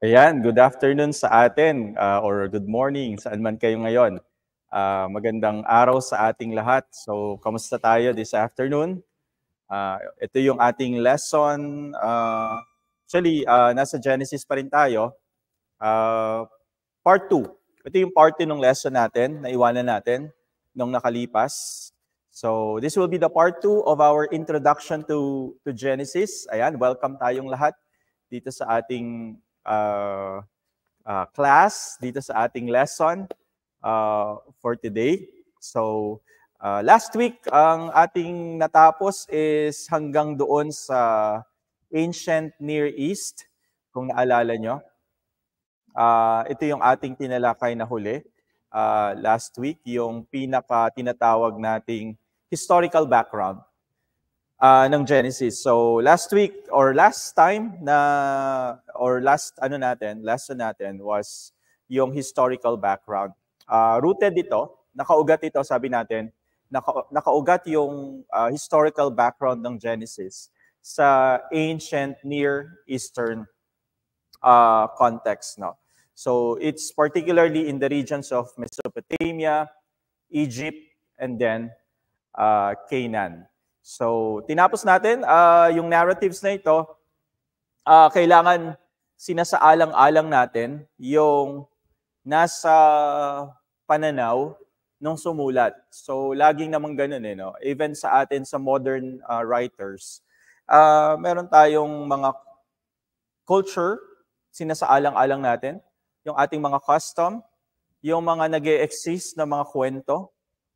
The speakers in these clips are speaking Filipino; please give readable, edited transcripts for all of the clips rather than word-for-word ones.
Ayan, good afternoon sa atin or good morning saan man kayo ngayon. Magandang araw sa ating lahat. So, kamusta tayo this afternoon? Ito yung ating lesson. Nasa Genesis pa rin tayo. Part 2. Ito yung part 2 ng lesson natin, na iwanan natin nung nakalipas. So, this will be the part 2 of our introduction to Genesis. Ayan, welcome tayong lahat dito sa ating class, dito sa ating lesson for today. So, last week, ang ating natapos is hanggang doon sa ancient Near East, kung naalala nyo. Ito yung ating tinalakay na huli last week, yung pinaka-tinatawag nating historical background ng Genesis. So last week or last time lesson natin was yung historical background. Rooted ito, nakaugat ito, sabi natin, nakaugat yung historical background ng Genesis sa ancient Near Eastern context, no? So it's particularly in the regions of Mesopotamia, Egypt, and then Canaan. So, tinapos natin yung narratives na ito. Kailangan sinasaalang-alang natin yung nasa pananaw ng sumulat. So, laging naman ganun no? Even sa atin, sa modern writers, meron tayong mga culture, sinasaalang-alang natin, yung ating mga custom, yung mga nag-e-exist na mga kwento,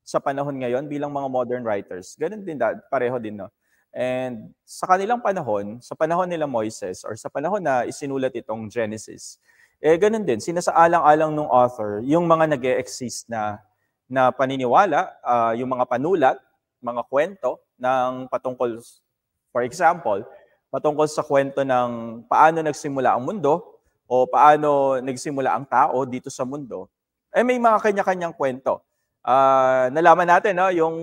sa panahon ngayon bilang mga modern writers. Ganun din, pareho din, no? And sa kanilang panahon, sa panahon nila Moises, or sa panahon na isinulat itong Genesis, ganun din, sinasaalang-alang ng author, yung mga nag-e-exist na paniniwala, yung mga panulat, mga kwento ng patungkol, for example, patungkol sa kwento ng paano nagsimula ang mundo, o paano nagsimula ang tao dito sa mundo, may mga kanya-kanyang kwento. Nalaman natin, no, yung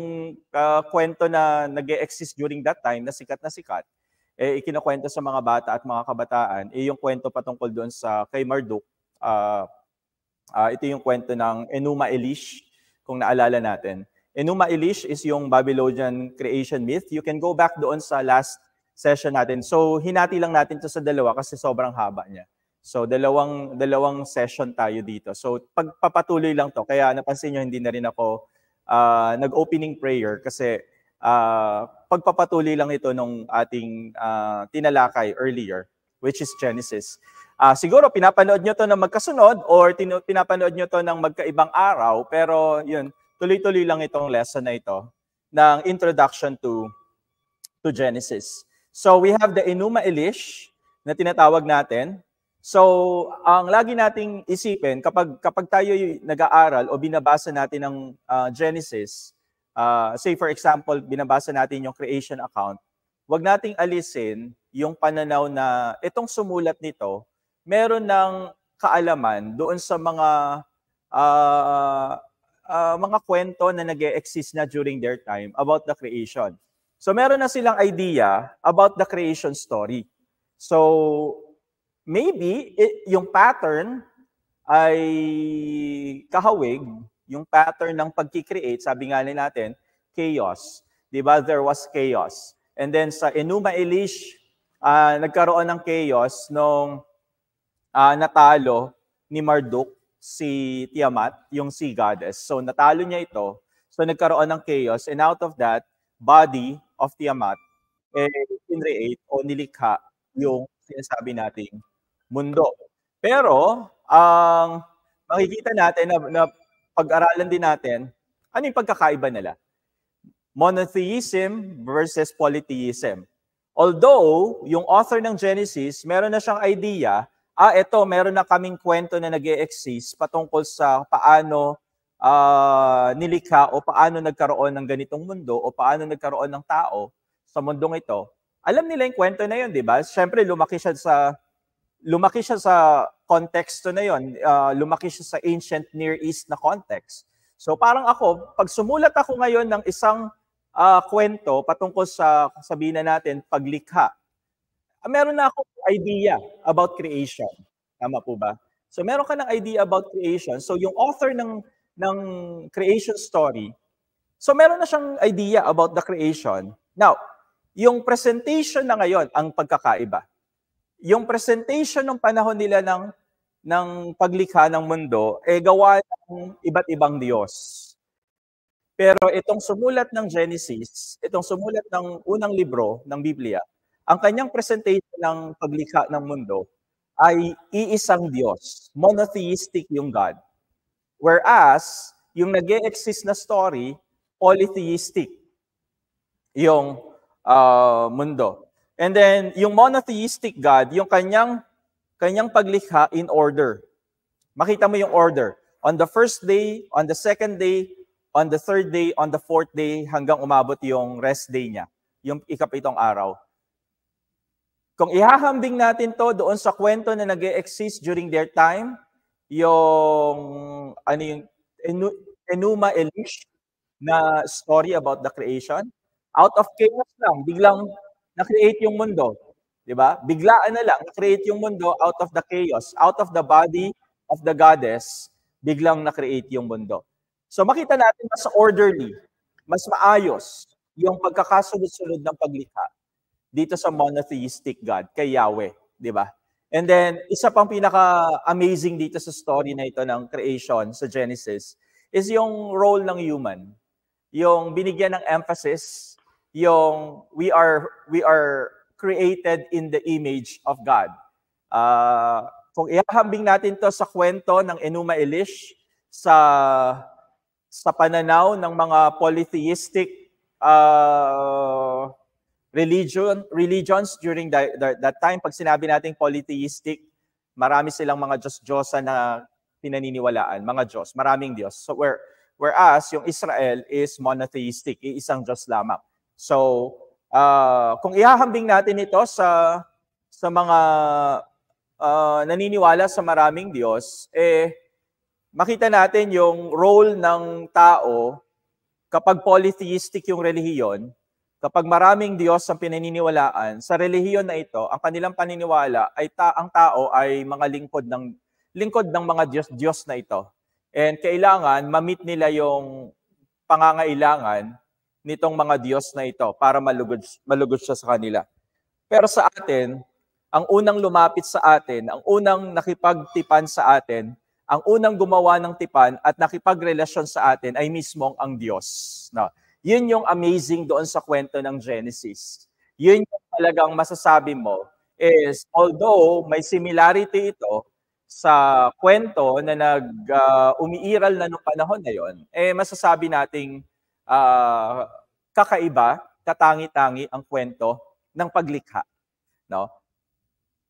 kwento na nag-e-exist during that time, na sikat, ikinakwento sa mga bata at mga kabataan, yung kwento patungkol doon sa kay Marduk. Ito yung kwento ng Enuma Elish, kung naalala natin. Enuma Elish is yung Babylonian creation myth. You can go back doon sa last session natin. So, hinati lang natin to sa dalawa kasi sobrang haba niya. So, dalawang session tayo dito. So, pagpapatuloy lang to. Kaya napansin nyo, hindi na rin ako nag-opening prayer kasi pagpapatuloy lang ito nung ating tinalakay earlier, which is Genesis. Siguro, pinapanood nyo to ng magkasunod or pinapanood nyo to ng magkaibang araw, pero yun, tuloy-tuloy lang itong lesson na ito ng introduction to Genesis. So, we have the Enuma Elish na tinatawag natin. So, ang lagi nating isipin, kapag tayo nag-aaral o binabasa natin ng Genesis, say for example, binabasa natin yung creation account, wag nating alisin yung pananaw na itong sumulat nito, meron ng kaalaman doon sa mga kwento na nag-e-exist na during their time about the creation. So, meron na silang idea about the creation story. So, maybe yung pattern ay kahawig, yung pattern ng pagkikreate, sabi nga natin, chaos. Diba? There was chaos. And then sa Enuma Elish, nagkaroon ng chaos nung natalo ni Marduk si Tiamat, yung sea goddess. So natalo niya ito. So nagkaroon ng chaos, and out of that, body of Tiamat, kinreate o nilikha yung sinasabi nating mundo. Pero, ang makikita natin na pag-aralan din natin, ano yung pagkakaiba nila? Monotheism versus polytheism. Although, yung author ng Genesis, meron na siyang idea, meron na kaming kwento na nag-e-exist patungkol sa paano nilikha o paano nagkaroon ng ganitong mundo o paano nagkaroon ng tao sa mundong ito. Alam nila yung kwento na yun, di ba? Siyempre, lumaki siya sa konteksto na yon, lumaki siya sa ancient Near East na context. So parang ako, pag sumulat ako ngayon ng isang kwento patungkol sa, sabihin na natin, paglikha, meron na akong idea about creation. Tama po ba? So meron ka ng idea about creation. So yung author ng creation story, so meron na siyang idea about the creation. Now, yung presentation na ngayon ang pagkakaiba. Yung presentation ng panahon nila ng paglikha ng mundo gawa ng iba't ibang Diyos. Pero itong sumulat ng Genesis, itong sumulat ng unang libro ng Biblia, ang kanyang presentation ng paglikha ng mundo ay iisang Diyos. Monotheistic yung God. Whereas, yung nag-e-exist na story, polytheistic yung mundo. And then, yung monotheistic God, yung kanyang paglikha in order. Makita mo yung order. On the first day, on the second day, on the third day, on the fourth day, hanggang umabot yung rest day niya, yung ikapitong araw. Kung ihahambing natin to doon sa kwento na nag-e-exist during their time, yung Enuma Elish na story about the creation, out of chaos lang, biglang na-create yung mundo. Diba? Biglaan na lang, na-create yung mundo out of the chaos, out of the body of the goddess, biglang na-create yung mundo. So makita natin mas orderly, mas maayos yung pagkakasunod-sunod ng paglikha dito sa monotheistic God, kay Yahweh, di ba? And then, isa pang pinaka-amazing dito sa story na ito ng creation sa Genesis is yung role ng human. Yung binigyan ng emphasis, yung we are created in the image of God. Kung ihahambing natin to sa kwento ng Enuma Elish, sa pananaw ng mga polytheistic religions during that time, pag sinabi nating polytheistic, marami silang mga Diyos-Diyosa na pinaniniwalaan, mga Diyos, maraming Diyos. So whereas yung Israel is monotheistic, isang Diyos lamang. So kung ihahambing natin ito sa mga naniniwala sa maraming Diyos, makita natin yung role ng tao kapag polytheistic yung relihiyon. Kapag maraming Diyos ang pinaniniwalaan, sa relihiyon na ito, ang kanilang paniniwala ay ang tao ay mga lingkod ng mga Diyos na ito. And kailangan ma-meet nila yung pangangailangan nitong mga Diyos na ito para malugod siya sa kanila. Pero sa atin, ang unang lumapit sa atin, ang unang nakipagtipan sa atin, ang unang gumawa ng tipan at nakipagrelasyon sa atin ay mismong ang Diyos. No? Yun yung amazing doon sa kwento ng Genesis. Yun yung talagang masasabi mo is, although may similarity ito sa kwento na umiiral na noong panahon na yun, masasabi nating kakaiba, katangi-tangi ang kwento ng paglikha. No?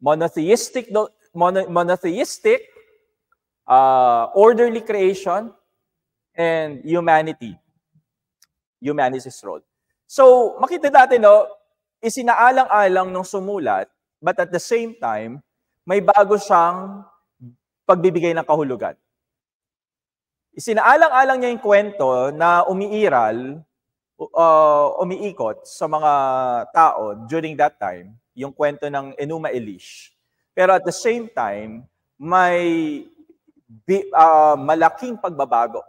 Monotheistic, orderly creation, and humanity's role. So, makita natin, isinaalang-alang nung sumulat, but at the same time, may bago siyang pagbibigay ng kahulugan. Isinaalang-alang niya yung kwento na umiikot sa mga tao during that time, yung kwento ng Enuma Elish. Pero at the same time, may malaking pagbabago.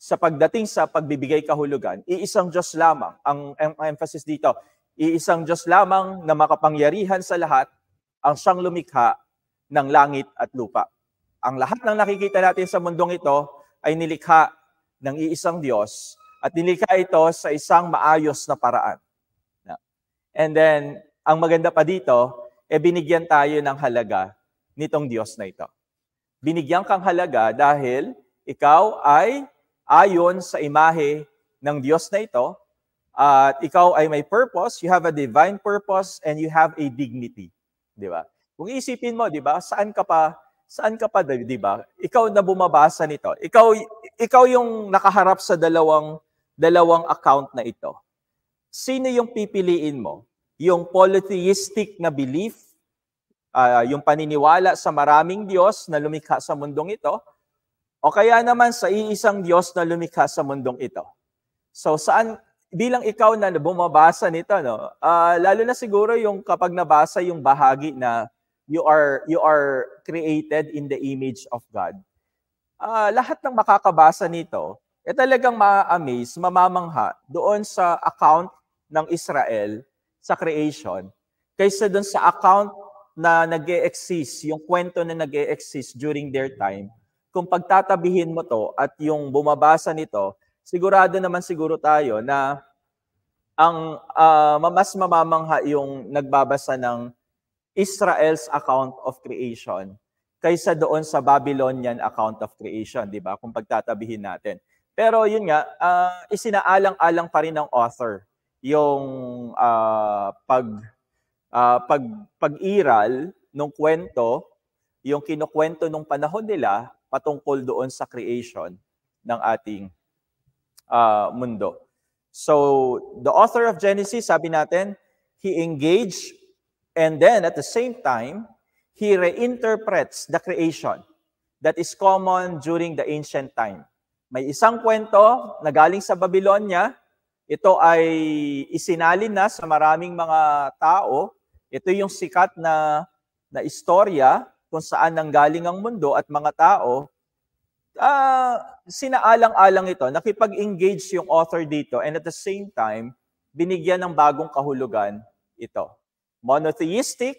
Sa pagdating sa pagbibigay kahulugan, iisang Diyos lamang. Ang emphasis dito, iisang Diyos lamang na makapangyarihan sa lahat, ang siyang lumikha ng langit at lupa. Ang lahat ng nakikita natin sa mundong ito ay nilikha ng iisang Diyos at nilikha ito sa isang maayos na paraan. And then, ang maganda pa dito, binigyan tayo ng halaga nitong Diyos na ito. Binigyan kang halaga dahil ikaw ay ayon sa imahe ng Diyos na ito, at ikaw ay may purpose, you have a divine purpose, and you have a dignity. Di ba? Kung isipin mo, di ba, saan ka pa, di ba? Ikaw na bumabasa nito. Ikaw yung nakaharap sa dalawang account na ito. Sino yung pipiliin mo? Yung polytheistic na belief, yung paniniwala sa maraming Diyos na lumikha sa mundong ito, o kaya naman sa iisang Diyos na lumikha sa mundong ito. So bilang ikaw na bumabasa nito, lalo na siguro yung kapag nabasa yung bahagi na you are created in the image of God. Lahat ng makakabasa nito, talagang ma-amaze, mamamangha doon sa account ng Israel sa creation, kaysa doon sa account na nag-e-exist, yung kwento na nag-e-exist during their time. Kung pagtatabihin mo to at yung bumabasa nito, sigurado naman siguro tayo na ang mas mamamangha yung nagbabasa ng Israel's account of creation kaysa doon sa Babylonian account of creation, di ba? Kung pagtatabihin natin. Pero yun nga, isinaalang-alang pa rin ng author yung pag-iral ng kwento, yung kinukwento nung panahon nila patungkol doon sa creation ng ating mundo. So, the author of Genesis, sabi natin, he engaged and then at the same time, he reinterprets the creation that is common during the ancient time. May isang kwento na galing sa Babylonia, ito ay isinalin na sa maraming mga tao. Ito yung sikat na istorya kung saan nanggaling ang mundo at mga tao. Sinaalang-alang ito, nakipag-engage yung author dito and at the same time, binigyan ng bagong kahulugan ito. Monotheistic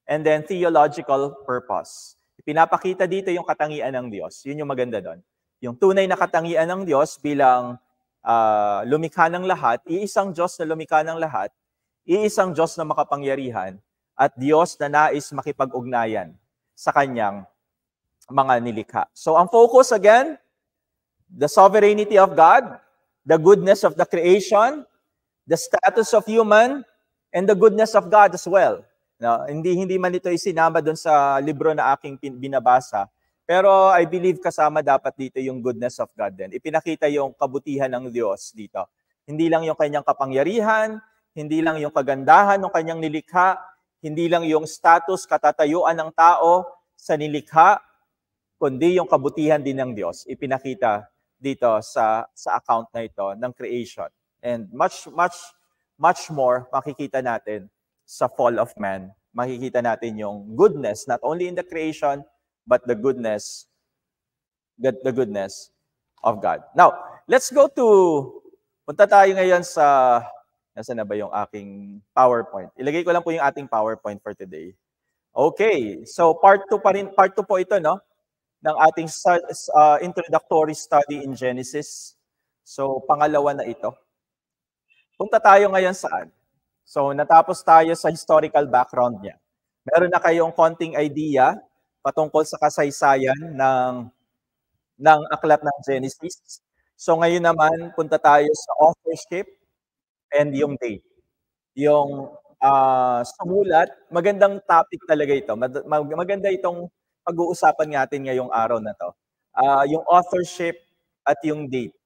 and then theological purpose. Pinapakita dito yung katangian ng Diyos. Yun yung maganda doon. Yung tunay na katangian ng Diyos bilang lumikha ng lahat, iisang Diyos na lumikha ng lahat, iisang Diyos na makapangyarihan, at Diyos na nais makipag-ugnayan sa kanyang mga nilikha. So ang focus again, the sovereignty of God, the goodness of the creation, the status of human, and the goodness of God as well. No, hindi man ito isinama doon sa libro na aking binabasa, pero I believe kasama dapat dito yung goodness of God din. Ipinakita yung kabutihan ng Diyos dito. Hindi lang yung kanyang kapangyarihan, hindi lang yung kagandahan ng kanyang nilikha, hindi lang yung status, katatayuan ng tao sa nilikha, kundi yung kabutihan din ng Diyos. Ipinakita dito sa account na ito ng creation. And much more makikita natin sa fall of man. Makikita natin yung goodness, not only in the creation, but the goodness of God. Now, let's go to, punta tayo ngayon sa, nasa na ba yung aking PowerPoint? Ilagay ko lang po yung ating PowerPoint for today. Okay, so part 2 po ito, no? Ng ating introductory study in Genesis. So, pangalawa na ito. Punta tayo ngayon saan? So, natapos tayo sa historical background niya. Meron na kayong konting idea patungkol sa kasaysayan ng aklat ng Genesis. So, ngayon naman, punta tayo sa authorship and yung date. Yung sumulat, magandang topic talaga ito. Maganda itong pag-uusapan natin ngayong araw na to. Yung authorship at yung date.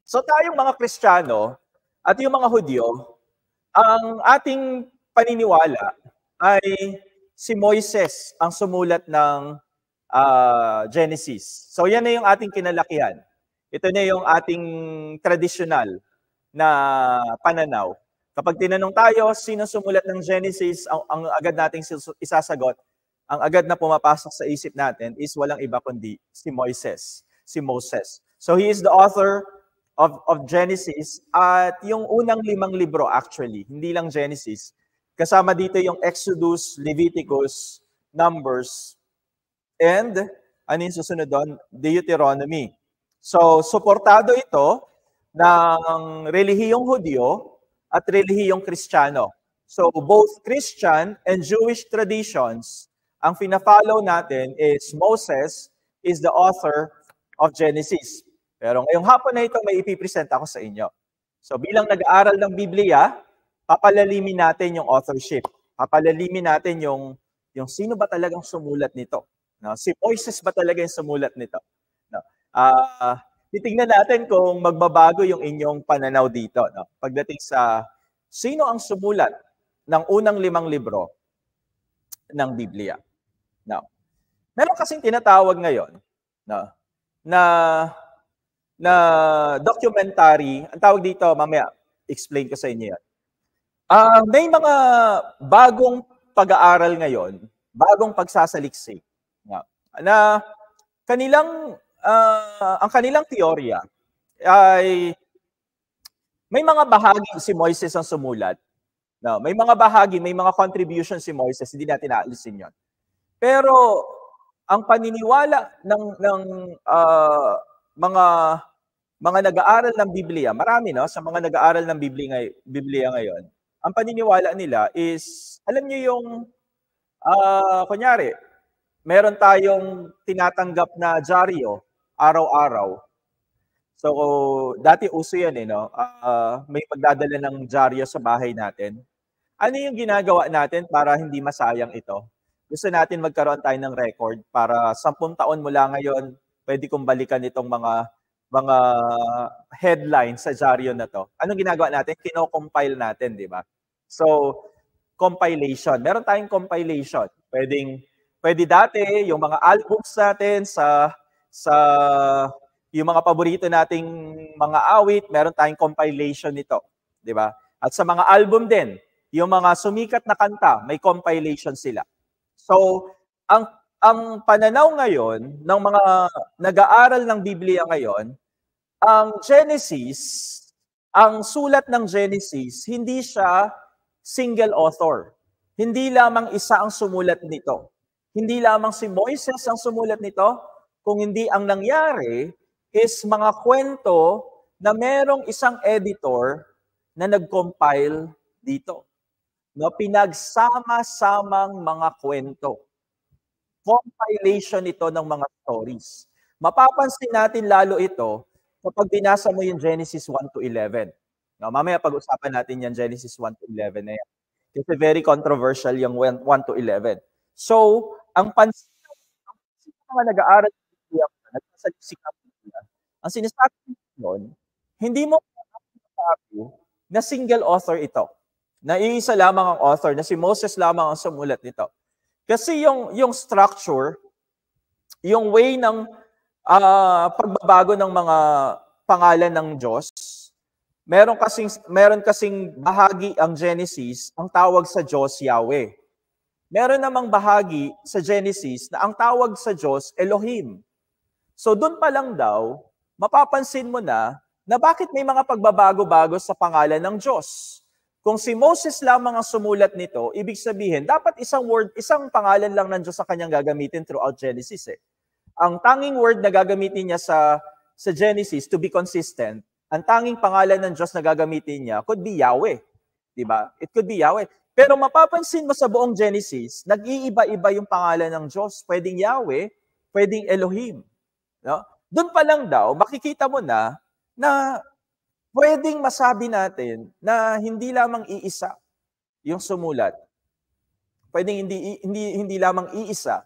So, tayong mga Kristiyano at yung mga Hudyo, ang ating paniniwala ay si Moises ang sumulat ng Genesis. So yan na yung ating kinalakihan. Ito na yung ating traditional na pananaw. Kapag tinanong tayo, sino sumulat ng Genesis, ang agad nating isasagot, ang agad na pumapasok sa isip natin is walang iba kundi si Moises. Si Moses. So he is the author of Genesis at yung unang 5 libro actually, hindi lang Genesis. Kasama dito yung Exodus, Leviticus, Numbers, and ano yung susunod doon? Deuteronomy. So, suportado ito ng relihiyong Hudyo at relihiyong Kristiyano. So, both Christian and Jewish traditions, ang fina-follow natin is Moses is the author of Genesis. Pero ngayong hapon na ito, may ipipresent ako sa inyo. So bilang nag-aaral ng Biblia, papalalimin natin yung authorship. Papalalimin natin yung sino ba talagang sumulat nito. No? Si Moises ba talaga yung sumulat nito? No? Titingnan natin kung magbabago yung inyong pananaw dito. No? Pagdating sa sino ang sumulat ng unang 5 libro ng Biblia. No? Meron kasing tinatawag ngayon na documentary, ang tawag dito, mamaya, explain ko sa inyo yan. May mga bagong pag-aaral ngayon, bagong pagsasaliksik. Na ang kanilang teorya ay may mga bahagi si Moises ang sumulat. No, may mga bahagi, may mga contributions si Moises, hindi natin aalisin 'yon. Pero ang paniniwala ng mga nag-aaral ng Biblia, marami no, sa mga nag-aaral ng Biblia ngayon, ang paniniwala nila is, alam niyo yung kunyari, meron tayong tinatanggap na dyaryo araw-araw. So, dati uso yan no? May magdadala ng dyaryo sa bahay natin. Ano yung ginagawa natin para hindi masayang ito? Gusto natin magkaroon tayo ng record para 10 taon mula ngayon, pwede kong balikan itong mga headlines sa dyaryo na to. Anong ginagawa natin? Kino-compile natin, di ba? So, compilation. Meron tayong compilation. Pwede dati, yung mga albums natin sa yung mga paborito nating mga awit, meron tayong compilation nito, di ba? At sa mga album din, yung mga sumikat na kanta, may compilation sila. So, ang pananaw ngayon ng mga nag-aaral ng Biblia ngayon, ang Genesis, ang sulat ng Genesis, hindi siya single author. Hindi lamang isa ang sumulat nito. Hindi lamang si Moises ang sumulat nito, kung hindi ang nangyari is mga kwento na merong isang editor na nag-compile dito. No, pinagsama-samang mga kwento. Compilation ito ng mga stories. Mapapansin natin lalo ito kapag binasa mo yung Genesis 1 to 11. No, mamaya pag-usapan natin yung Genesis 1 to 11 na yan. Kasi very controversial yung 1 to 11. So, ang pansin ng mga nag-aaral ng Biblia, ang sinasabi doon, hindi mo masasabi na single author ito. Na iisa lamang ang author, na si Moses lamang ang sumulat nito. Kasi yung structure, yung way ng pagbabago ng mga pangalan ng Diyos, meron kasing bahagi ang Genesis, ang tawag sa Diyos Yahweh. Meron namang bahagi sa Genesis na ang tawag sa Diyos Elohim. So doon pa lang daw, mapapansin mo na bakit may mga pagbabago-bago sa pangalan ng Diyos. Kung si Moses lamang ang sumulat nito, ibig sabihin, dapat isang pangalan lang ng Diyos sa kanyang gagamitin throughout Genesis. Ang tanging word na gagamitin niya sa Genesis to be consistent, ang tanging pangalan ng Diyos na gagamitin niya could be Yahweh. Diba? It could be Yahweh. Pero mapapansin mo sa buong Genesis, nag-iiba-iba yung pangalan ng Diyos. Pwedeng Yahweh, pwedeng Elohim. No? Doon pa lang daw, makikita mo na pwedeng masabi natin na hindi lamang iisa yung sumulat. Pwedeng hindi lamang iisa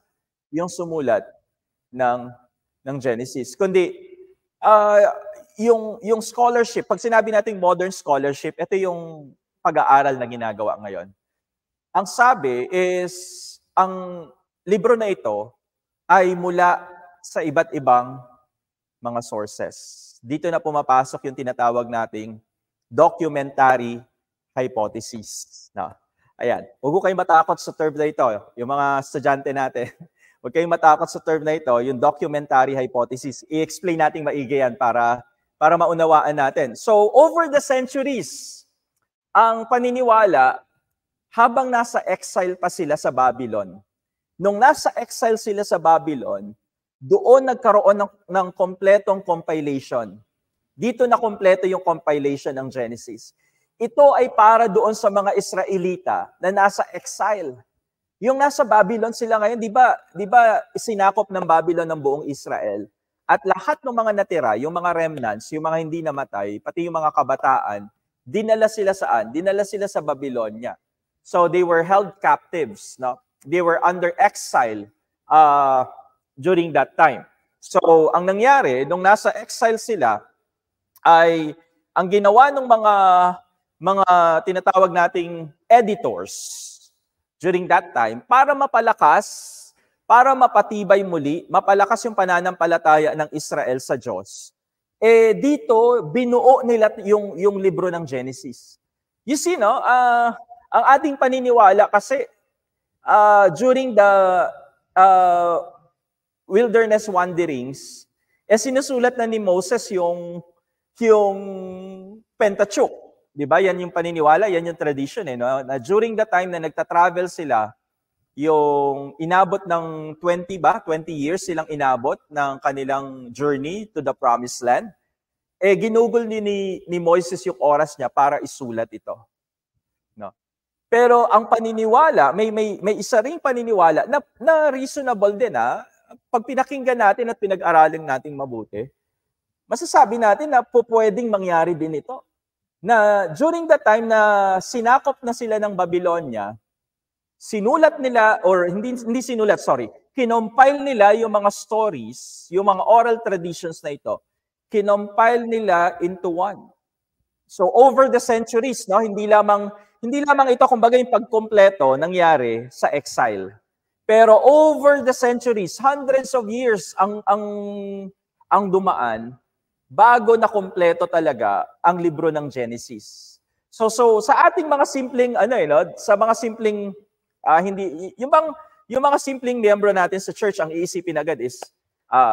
yung sumulat ng Genesis. Kundi yung scholarship, pag sinabi nating modern scholarship, ito yung pag-aaral na ginagawa ngayon. Ang sabi is, ang libro na ito ay mula sa iba't ibang mga sources. Dito na pumapasok yung tinatawag nating documentary hypothesis. No? Ayan, huwag kayong matakot sa term na ito. Yung mga estudyante natin, huwag kayong matakot sa term na ito, yung documentary hypothesis. I-explain natin maigi yan para maunawaan natin. So, over the centuries, ang paniniwala, habang nasa exile pa sila sa Babylon, nung nasa exile sila sa Babylon, doon nagkaroon ng kompletong compilation. Dito na kompleto yung compilation ng Genesis. Ito ay para doon sa mga Israelita na nasa exile. Yung nasa Babylon sila ngayon, di ba sinakop ng Babylon ng buong Israel? At lahat ng mga natira, yung mga remnants, yung mga hindi namatay, pati yung mga kabataan, dinala sila saan? Dinala sila sa Babylonia. So they were held captives. No? They were under exile during that time. So ang nangyari, nung nasa exile sila, ay ang ginawa ng mga tinatawag nating editors during that time, para mapalakas, para mapatibay muli, mapalakas yung pananampalataya ng Israel sa Diyos, dito binuo nila yung libro ng Genesis. You see, no? Ang ating paniniwala kasi during the wilderness wanderings, sinusulat na ni Moses yung Pentateuch. Di ba? Yan yung paniniwala, yan yung tradition. No? Na during the time na nagta-travel sila, yung inabot ng 20 years silang inabot ng kanilang journey to the promised land, ginugol ni Moises yung oras niya para isulat ito. No? Pero ang paniniwala, may isa ring paniniwala na reasonable din. Pag pinakinggan natin at pinag-aralan natin mabuti, masasabi natin na pwedeng mangyari din ito. Na during the time na sinakop na sila ng Babylonia, sinulat nila, or hindi sinulat, kinompile nila yung mga stories, yung mga oral traditions na ito, kinompile nila into one. So over the centuries, no, hindi lamang ito kumbaga yung pagkompleto nangyari sa exile. Pero over the centuries, hundreds of years ang dumaan bago na kumpleto talaga ang libro ng Genesis. So sa ating mga simpleng sa mga simpleng yung mga simpleng miyembro natin sa church, ang iisipin agad is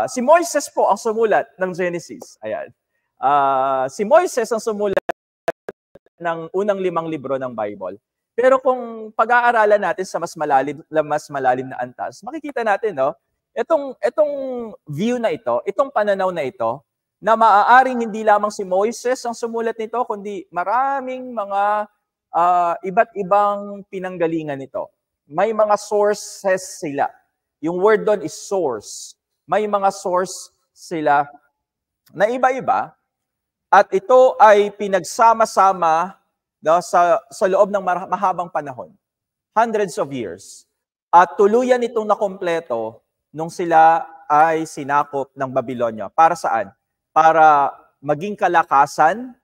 si Moises po ang sumulat ng Genesis. Ayan. Si Moises ang sumulat ng unang 5 libro ng Bible. Pero kung pag-aaralan natin sa mas malalim na antas, makikita natin, no, itong view na ito, itong pananaw na ito, na maaaring hindi lamang si Moises ang sumulat nito, kundi maraming mga iba't ibang pinanggalingan nito. May mga sources sila. Yung word doon is source. May mga source sila na iba-iba, at ito ay pinagsama-sama, no, sa loob ng mahabang panahon. Hundreds of years. At tuluyan itong nakompleto nung sila ay sinakop ng Babylonia. Para saan? Para maging kalakasan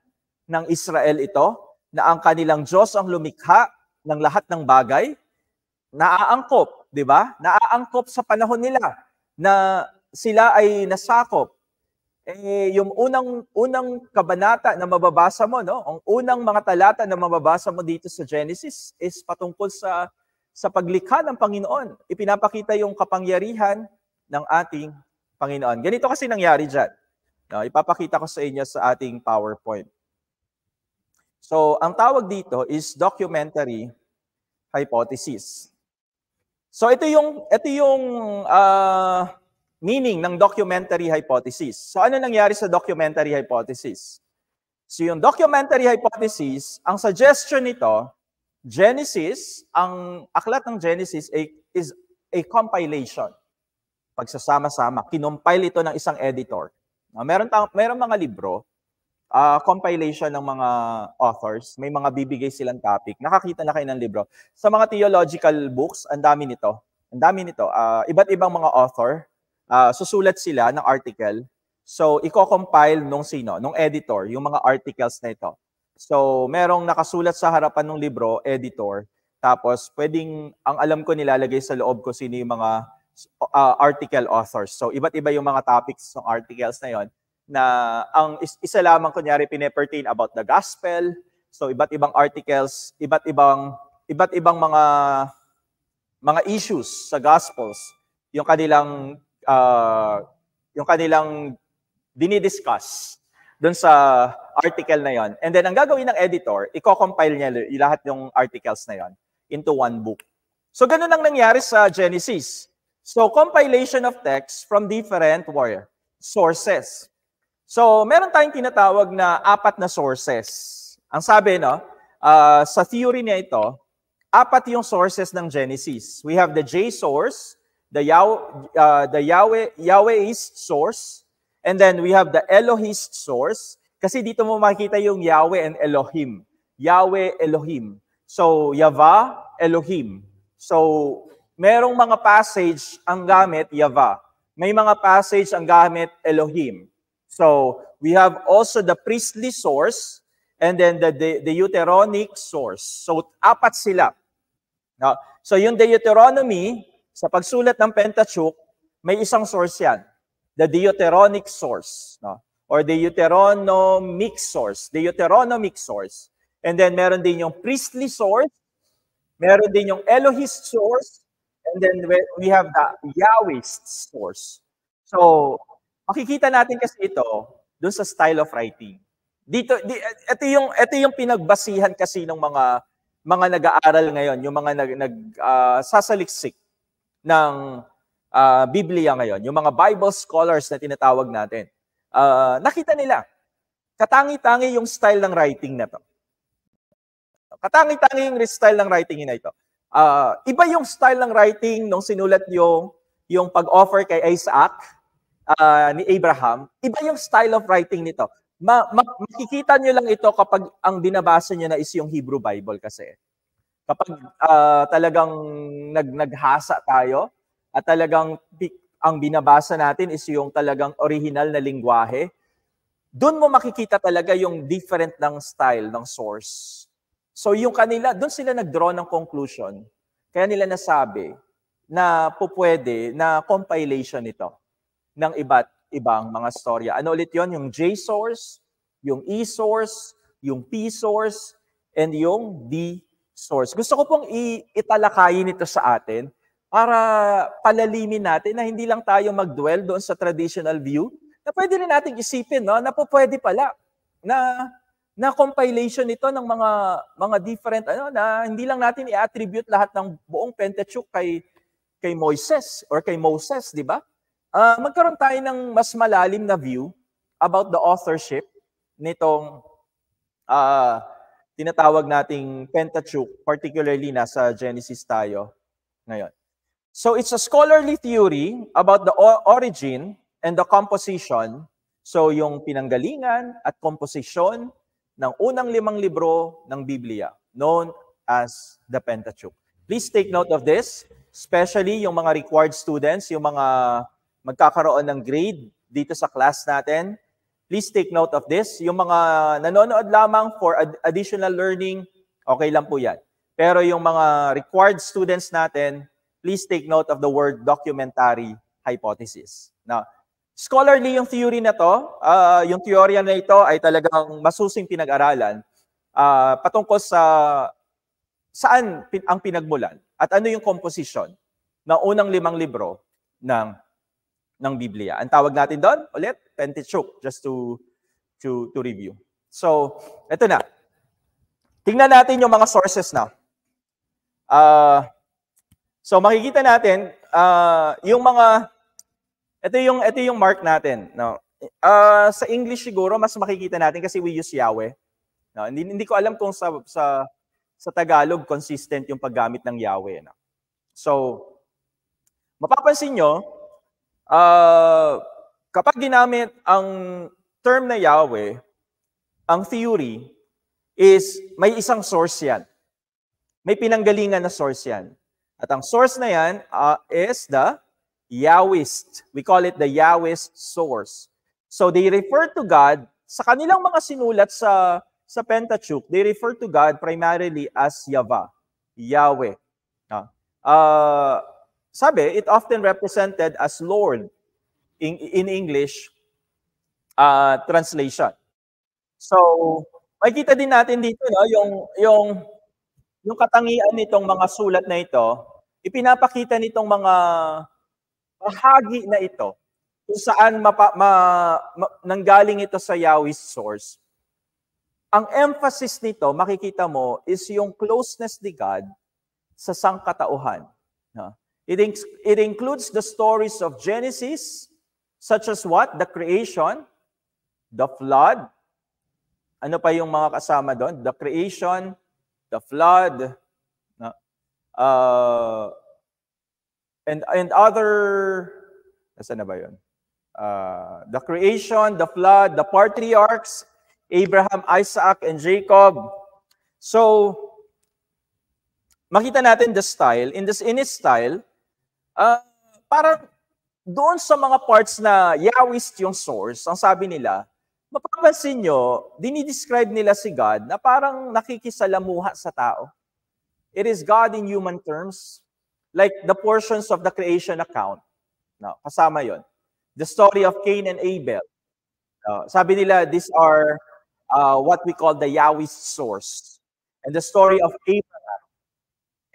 ng Israel ito, na ang kanilang Diyos ang lumikha ng lahat ng bagay, naaangkop, di ba? Naaangkop sa panahon nila na sila ay nasakop. Yung unang kabanata na mababasa mo, no? Ang unang mga talata na mababasa mo dito sa Genesis is patungkol sa paglikha ng Panginoon. Ipinapakita yung kapangyarihan ng ating Panginoon. Ganito kasi nangyari dyan. No, ipapakita ko sa inyo sa ating PowerPoint. So, ang tawag dito is documentary hypothesis. So, ito yung meaning ng documentary hypothesis. So, ano nangyari sa documentary hypothesis? So, yung documentary hypothesis, ang suggestion nito, Genesis, ang aklat ng Genesis is a compilation. Pagsasama-sama, kinompile ito ng isang editor. Meron mga libro, compilation ng mga authors, may mga bibigay silang topic. Nakakita na kayo ng libro. Sa mga theological books, ang dami nito. Iba't ibang mga author, susulat sila ng article. So, i-compile nung editor, yung mga articles na ito. So, merong nakasulat sa harapan ng libro, editor. Tapos, ang alam ko nilalagay sa loob ko sino yung mga article authors. So, iba't iba yung mga topics ng articles na yon, na ang isa lamang kunyari pine-pertain about the gospel. So, iba't ibang articles, iba't ibang mga issues sa gospels, yung kanilang dinidiscuss doon sa article na yon. And then, ang gagawin ng editor, i-compile niya lahat yung articles na yon into one book. So, ganun ang nangyari sa Genesis. So, compilation of text from different sources. So, meron tayong tinatawag na 4 na sources. Ang sabi, no, sa theory niya ito, 4 yung sources ng Genesis. We have the J source, the Yahwehist source, and then we have the Elohist source. Kasi dito mo makikita yung Yahweh and Elohim. Yahweh, Elohim. So, Yahweh, Elohim. So, merong mga passage ang gamit Yahweh. May mga passage ang gamit Elohim. So, we have also the priestly source and then the Deuteronomic source. So, 4 sila. No? So, yung Deuteronomy, sa pagsulat ng Pentateuch, may isang source yan. The Deuteronomic source. No? Or the Deuteronomic source. And then, meron din yung priestly source. Meron din yung Elohist source, and then we have the Yahwist source. So, makikita natin kasi ito dun sa style of writing. Ito yung pinagbasihan kasi ng mga nag-aaral ngayon, yung mga sasaliksik ng Biblia ngayon, yung mga Bible scholars na tinatawag natin. Nakita nila, katangi-tangi yung style ng writing na to. Katangi-tangi yung style ng writing na ito. Iba yung style ng writing nung sinulat yung pag-offer kay Isaac, ni Abraham. Iba yung style of writing nito. Makikita nyo lang ito kapag ang binabasa nyo na is yung Hebrew Bible kasi. Kapag talagang naghasa tayo at talagang ang binabasa natin is yung talagang original na lingwahe, doon mo makikita talaga yung different ng style, ng source. So yung kanila, doon sila nag-draw ng conclusion. Kaya nila nasabi na pupwede na compilation ito ng iba't ibang mga storya. Ano ulit yon? Yung J source, yung E source, yung P source, and yung D source. Gusto ko pong italakayin ito sa atin para palalimin natin na hindi lang tayo mag-dwell doon sa traditional view, na pwede rin nating isipin, no, na pwede pala na compilation nito ng mga different na hindi lang natin i-attribute lahat ng buong Pentateuch kay Moises or kay Moses, di ba? Magkaroon tayo ng mas malalim na view about the authorship nitong tinatawag nating Pentateuch, particularly nasa Genesis tayo ngayon. So it's a scholarly theory about the origin and the composition, so yung pinanggalingan at komposisyon ng unang 5 libro ng Biblia, known as the Pentateuch. Please take note of this, especially yung mga required students, yung mga magkakaroon ng grade dito sa class natin. Please take note of this. Yung mga nanonood lamang for additional learning, okay lang po yan. Pero yung mga required students natin, please take note of the word documentary hypothesis. Now, scholarly yung theory na to, yung teorya na ito ay talagang masusing pinag-aralan patungkol sa saan ang pinagmulan at ano yung composition ng unang 5 libro ng Biblia. Ang tawag natin doon, ulit, Pentateuch, just to review. So, ito na. Tingnan natin yung mga sources na. So, makikita natin, yung mga, ito yung mark natin. No? Sa English siguro, mas makikita natin kasi we use Yahweh. No? Hindi ko alam kung sa Tagalog, consistent yung paggamit ng Yahweh. No? So, mapapansin nyo, kapag ginamit ang term na Yahweh, ang theory is may isang source yan. May pinanggalingan na source yan. At ang source na yan is the Yahwist. We call it the Yahwist source. So they refer to God, sa kanilang mga sinulat sa Pentateuch, they refer to God primarily as Yahweh. Sabi, it often represented as Lord in English translation. So, makikita din natin dito, no, yung katangian nitong mga sulat na ito, ipinapakita nitong mga bahagi na ito kung saan nanggaling ito sa Yahweh's source. Ang emphasis nito, makikita mo, is yung closeness ni God sa sangkatauhan. It includes the stories of Genesis, such as what? The creation, the flood. Ano pa yung mga kasama doon? The creation, the flood, and other, nasaan na ba yun? The creation, the flood, the patriarchs, Abraham, Isaac, and Jacob. So, makita natin the style. In its style, parang doon sa mga parts na Yahwist yung source, ang sabi nila, mapapansin nyo, dinidescribe nila si God na parang nakikisalamuha sa tao. It is God in human terms, like the portions of the creation account. No, kasama yon. The story of Cain and Abel. Sabi nila, these are what we call the Yahwist source. And the story of Abraham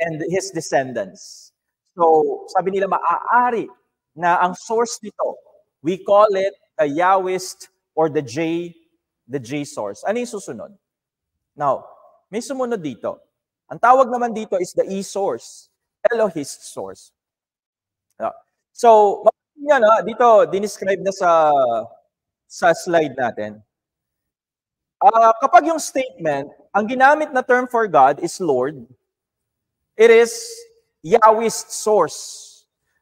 and his descendants. So, sabi nila maaari na ang source nito, we call it a Yahwist or the J source. Ano yung susunod? Now, may sumunod dito. Ang tawag naman dito is the E source, Elohist source. So, yan, dito, dinescribe na sa slide natin. Kapag yung statement, ang ginamit na term for God is Lord, it is Yahwist source.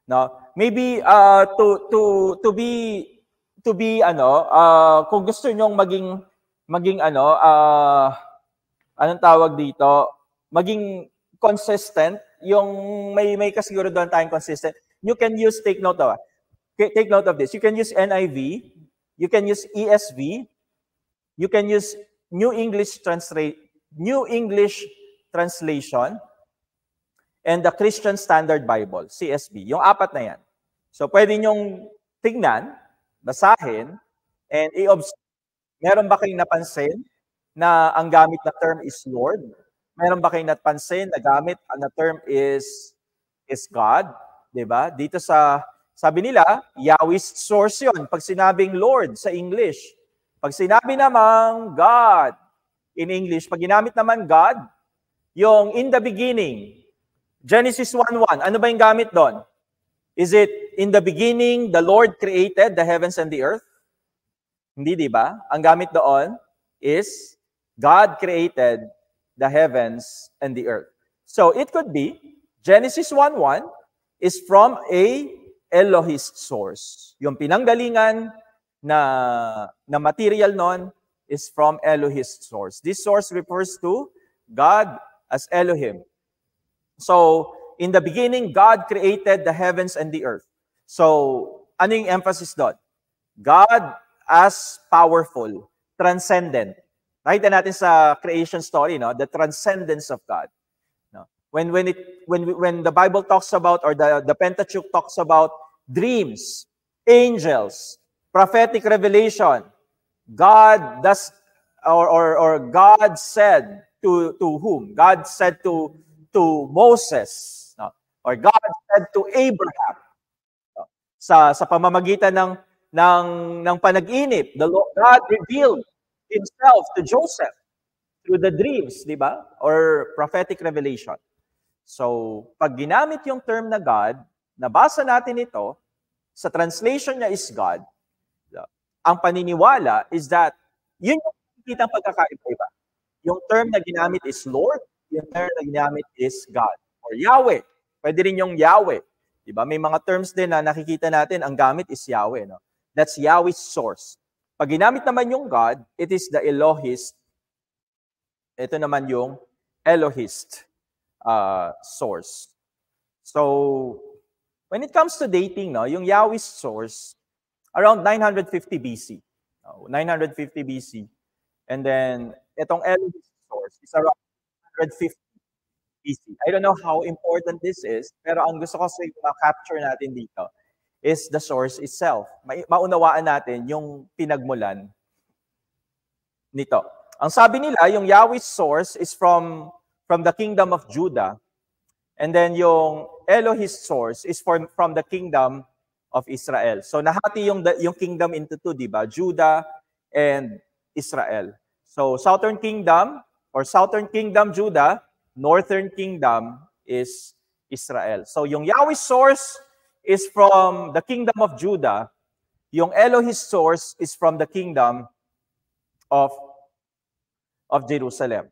No? Maybe to be kung gusto niyo maging anong tawag dito, maging consistent, yung may kasiguro doon tayong consistent. You can use, take note of this. You can use NIV, you can use ESV, you can use New English Translation, and the Christian Standard Bible, CSB. Yung apat na yan. So pwede nyong tingnan, basahin, and i-observe. Meron ba kayong napansin na ang gamit na term is Lord? Meron ba kayong napansin na gamit na term is God? Diba? Dito sabi nila, Yahwist source yun. Pag sinabing Lord sa English. Pag sinabi namang God in English, pag ginamit naman God, yung in the beginning, Genesis 1:1, ano ba yung gamit doon? Is it in the beginning, the Lord created the heavens and the earth? Hindi, di ba? Ang gamit doon is God created the heavens and the earth. So it could be, Genesis 1:1 is from a Elohist source. Yung pinanggalingan na material nun is from Elohist source. This source refers to God as Elohim. So, in the beginning, God created the heavens and the earth. So, ano yung emphasis doon? God as powerful, transcendent. Nakita natin sa creation story, no? The transcendence of God. No? When the Bible talks about, or the Pentateuch talks about dreams, angels, prophetic revelation, God does, or God said to whom? God said to Moses, no? Or God said to Abraham, no? sa pamamagitan ng panaginip, God revealed himself to Joseph through the dreams, di ba? Or prophetic revelation. So, pag ginamit yung term na God, nabasa natin ito, sa translation niya is God, ang paniniwala is that yun yung kitang pagkakaiba. Yung term na ginamit is Lord, yung term na ginamit is God. Or Yahweh. Pwede rin yung Yahweh. Diba? May mga terms din na nakikita natin, ang gamit is Yahweh. No? That's Yahweh's source. Pag ginamit naman yung God, it is the Elohist. Ito naman yung Elohist source. So, when it comes to dating, no, yung Yahweh's source, around 950 BC. 950 BC. And then, itong Elohist source is around 150 BC. I don't know how important this is, pero ang gusto ko sa ma-capture natin dito is the source itself. Maunawaan natin yung pinagmulan nito. Ang sabi nila, yung Yahweh's source is from the kingdom of Judah, and then yung Elohist source is from the kingdom of Israel. So nahati yung kingdom into two, di ba? Judah and Israel. So southern kingdom Judah, northern kingdom is Israel. So yung Yahweh's source is from the kingdom of Judah. Yung Elohist source is from the kingdom of Jerusalem.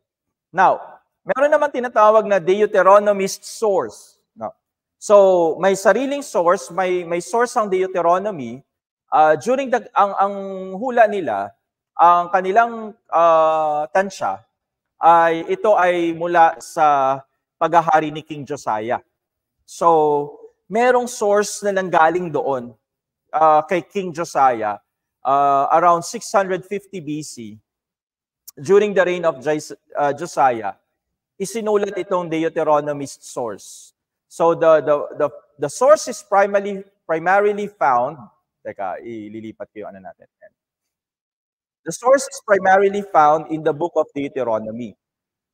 Now, meron naman tinatawag na Deuteronomist source. No. So, may sariling source, may source ang Deuteronomy. During ang hula nila, ang kanilang tansya ito ay mula sa paghahari ni King Josiah. So, merong source na nanggaling doon kay King Josiah around 650 BC. During the reign of Josiah, isinulat itong Deuteronomist source. So the source is primarily found. Teka, ililipat ko yung ano natin. The source is primarily found in the book of Deuteronomy.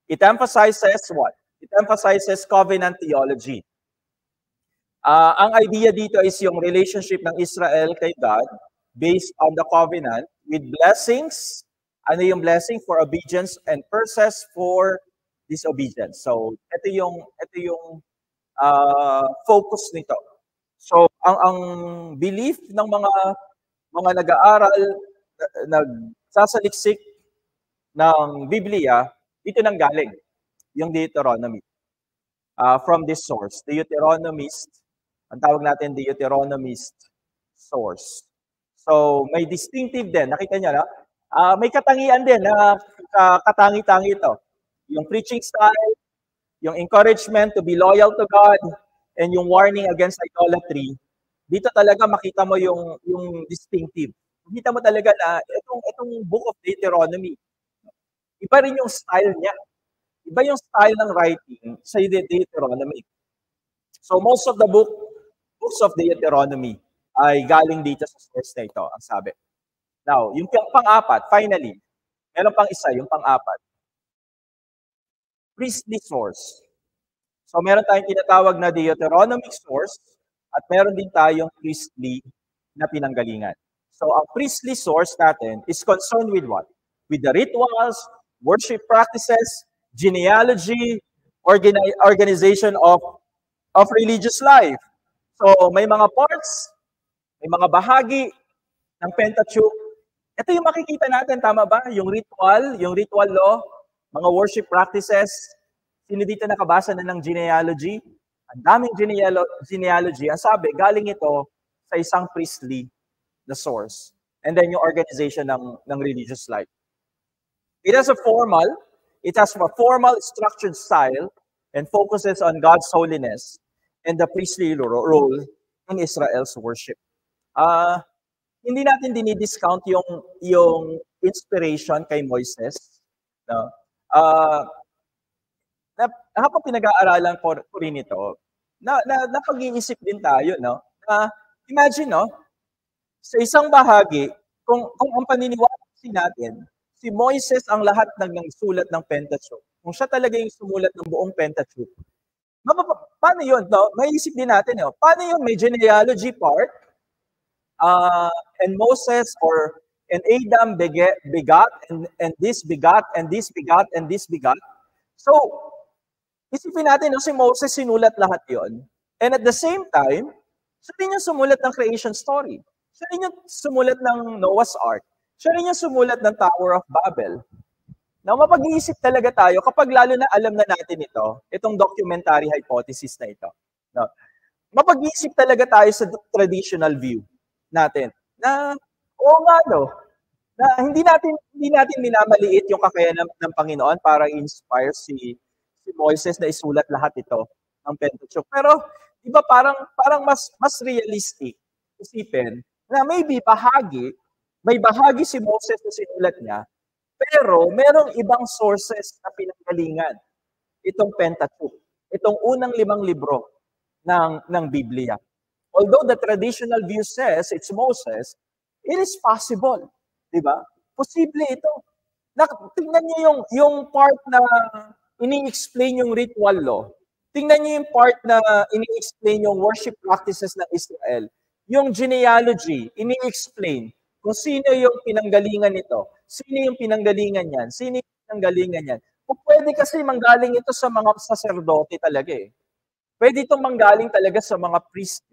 It emphasizes what? It emphasizes covenant theology. Ang idea dito is yung relationship ng Israel kay God based on the covenant with blessings. Ano yung blessing? For obedience and curses for disobedience. So, ito yung focus nito. So, ang belief ng mga nag-aaral, nagsasaliksik ng Biblia, ito nang galing, yung Deuteronomy. From this source, Deuteronomist, ang tawag natin Deuteronomist source. So, may distinctive din. Nakita niyo na? May katangian din na katangi-tangi ito. Yung preaching style, yung encouragement to be loyal to God, and yung warning against idolatry. Dito talaga makita mo yung distinctive. Makita mo talaga na itong Book of Deuteronomy, iba rin yung style niya. Iba yung style ng writing sa Deuteronomy. So most of the books of Deuteronomy ay galing dito sa source na ito, ang sabi. Now, yung pang-apat, finally, meron pang isa, yung pang-apat. Priestly source. So meron tayong tinatawag na Deuteronomic source at meron din tayong priestly na pinanggalingan. So ang priestly source natin is concerned with what? With the rituals, worship practices, genealogy, organization of religious life. So may mga parts, may mga bahagi ng Pentateuch. Ito yung makikita natin, tama ba? Yung ritual law, mga worship practices. Sino dito nakabasa na ng genealogy? Ang daming genealogy. Ang sabi, galing ito sa isang priestly na source. And then yung organization ng religious life. It has a formal structured style and focuses on God's holiness and the priestly role in Israel's worship. Hindi natin dinidiscount yung inspiration kay Moises. No? Habang pinag-aaralan ko rin ito, napag-iisip din tayo, no? Imagine, no? Sa isang bahagi, kung ang paniniwala natin, si Moises ang lahat ng sulat ng Pentateuch. Kung siya talaga yung sumulat ng buong Pentateuch, paano yun? No? Maiisip din natin, no? Paano yung may genealogy part, and Moses and Adam begot, and this begot, and this begot, and this begot. So, isipin natin, no, si Moses sinulat lahat yon. And at the same time, siya rin yung sumulat ng creation story. Siya rin yung sumulat ng Noah's Ark. Siya rin yung sumulat ng Tower of Babel. Now, mapag-iisip talaga tayo kapag lalo na alam na natin ito, itong documentary hypothesis na ito. No? Mapag-iisip talaga tayo sa traditional view natin na, oo nga, no, na hindi natin minamaliit yung kakayanan ng Panginoon para i-inspire si Moises na isulat lahat ito ng Pentateuch. Pero, di ba parang mas realistic isipin na maybe may bahagi si Moses na sinulat niya, pero merong ibang sources na pinanggalingan itong Pentateuch, itong unang 5 libro ng Biblia. Although the traditional view says it's Moses, it is possible, di ba? Posible ito. Tingnan niyo yung part na ini-explain yung ritual law. Tingnan niyo yung part na ini-explain yung worship practices ng Israel. Yung genealogy, ini-explain kung sino yung pinanggalingan nito. Sino yung pinanggalingan yan? Sino yung pinanggalingan yan? Kung pwede kasi manggaling ito sa mga saserdote talaga eh. Pwede itong manggaling talaga sa mga priest.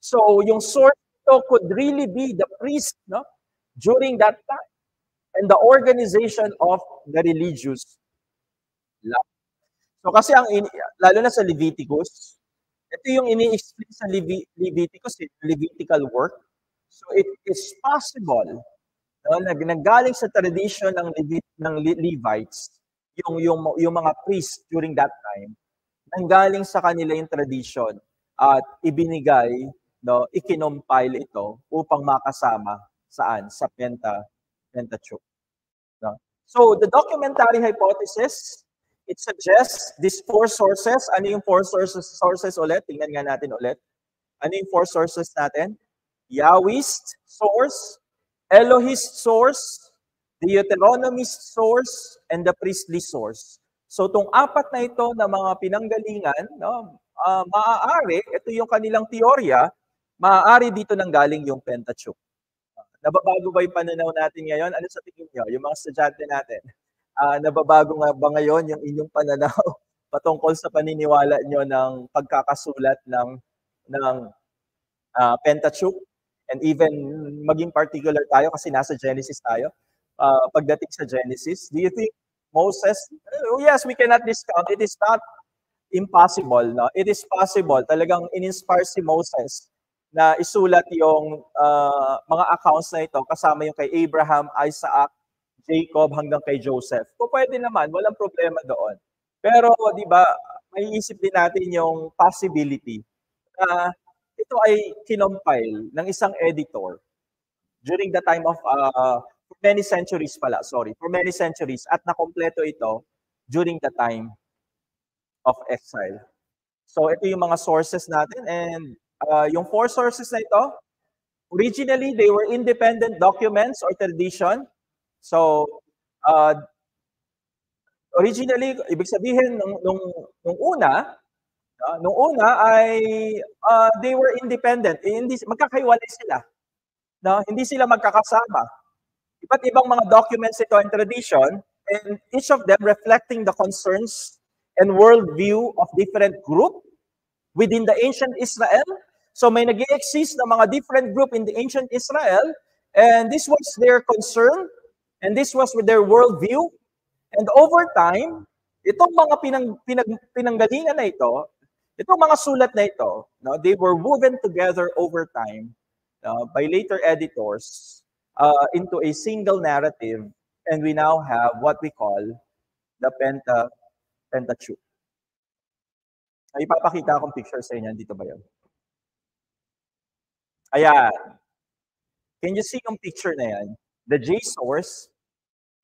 So, yung source ito could really be the priest, no? During that time. And the organization of the religious life. So, kasi lalo na sa Leviticus, ito yung ini-explain sa Leviticus, Levitical work. So, it is possible, no, nanggaling sa tradition ng Levites, yung mga priests during that time, nanggaling sa kanila yung tradition at ibinigay, no, ikinompile ito upang makasama saan? Sa Pentateuch. No? So, the documentary hypothesis, it suggests these 4 sources. Ano yung 4 sources ulit? Tingnan nga natin ulit. Ano yung 4 sources natin? Yahwist source, Elohist source, the Deuteronomist source, and the priestly source. So itong apat na ito na mga pinanggalingan, no, maaari, ito yung kanilang teorya, maaari dito nanggaling yung Pentateuch. Nababago ba yung pananaw natin ngayon? Ano sa tingin niyo? Yung mga estudyante natin, nababago nga ba ngayon yung inyong pananaw patungkol sa paniniwala niyo ng pagkakasulat ng Pentateuch? And even maging particular tayo kasi nasa Genesis tayo. Pagdating sa Genesis, do you think Moses, yes, we cannot discount, it is not impossible, no? It is possible. Talagang in-inspire si Moses na isulat yung mga accounts na ito kasama yung kay Abraham, Isaac, Jacob hanggang kay Joseph. Kung pwede naman, walang problema doon. Pero, di ba, may isip din natin yung possibility na ito ay kinompile ng isang editor during the time of, for many centuries at nakompleto ito during the time of exile. So, ito yung mga sources natin, and yung 4 sources na ito, originally, they were independent documents or tradition. So, originally, ibig sabihin, nung una ay they were independent. Hindi, magkakaiwalay sila. No? Hindi sila magkakasama. Iba't ibang mga documents ito and tradition, and each of them reflecting the concerns and worldview of different group within the ancient Israel. So may nag-exist na mga different group in the ancient Israel, and this was their concern, and this was with their worldview. And over time, itong mga pinanggalingan na ito, itong mga sulat na ito, no, they were woven together over time by later editors into a single narrative, and we now have what we call the Pentateuch. Ay, ipapakita akong picture sa inyo. Dito ba yun? Ayan. Can you see yung picture na yan? The J source,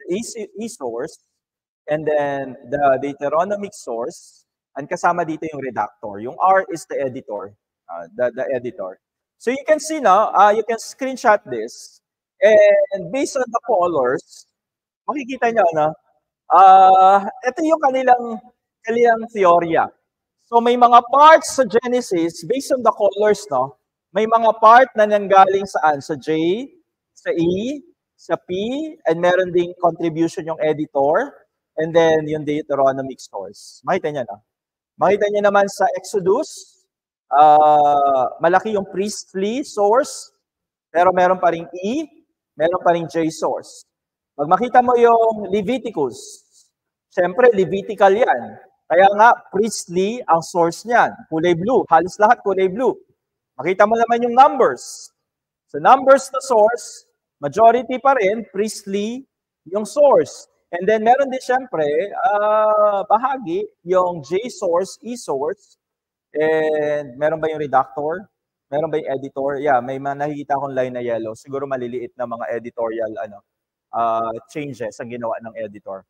the E source, and then the Deuteronomic source, and kasama dito yung redactor. Yung R is the editor, the editor. So you can see now, you can screenshot this, and based on the colors, makikita nyo, no? Ito yung kanilang teorya. So may mga parts sa Genesis, based on the colors, no? May mga part na nanggaling saan? Sa J, sa E, sa P, and meron ding contribution yung editor, and then yung Deuteronomic source. Makita niyo, no? Makita niyo naman sa Exodus, malaki yung priestly source, pero meron pa ring E, meron pa ring J source. Pag makita mo yung Leviticus, siyempre Levitical yan. Kaya nga, priestly ang source niyan. Kulay blue, halos lahat kulay blue. Makita mo naman yung Numbers. So Numbers na source, majority pa rin, priestly yung source. And then meron din siyempre, bahagi, yung J source, E source, and meron ba yung redactor? Meron ba yung editor? Yeah, may nakikita akong line na yellow. Siguro maliliit na mga editorial changes ang ginawa ng editor.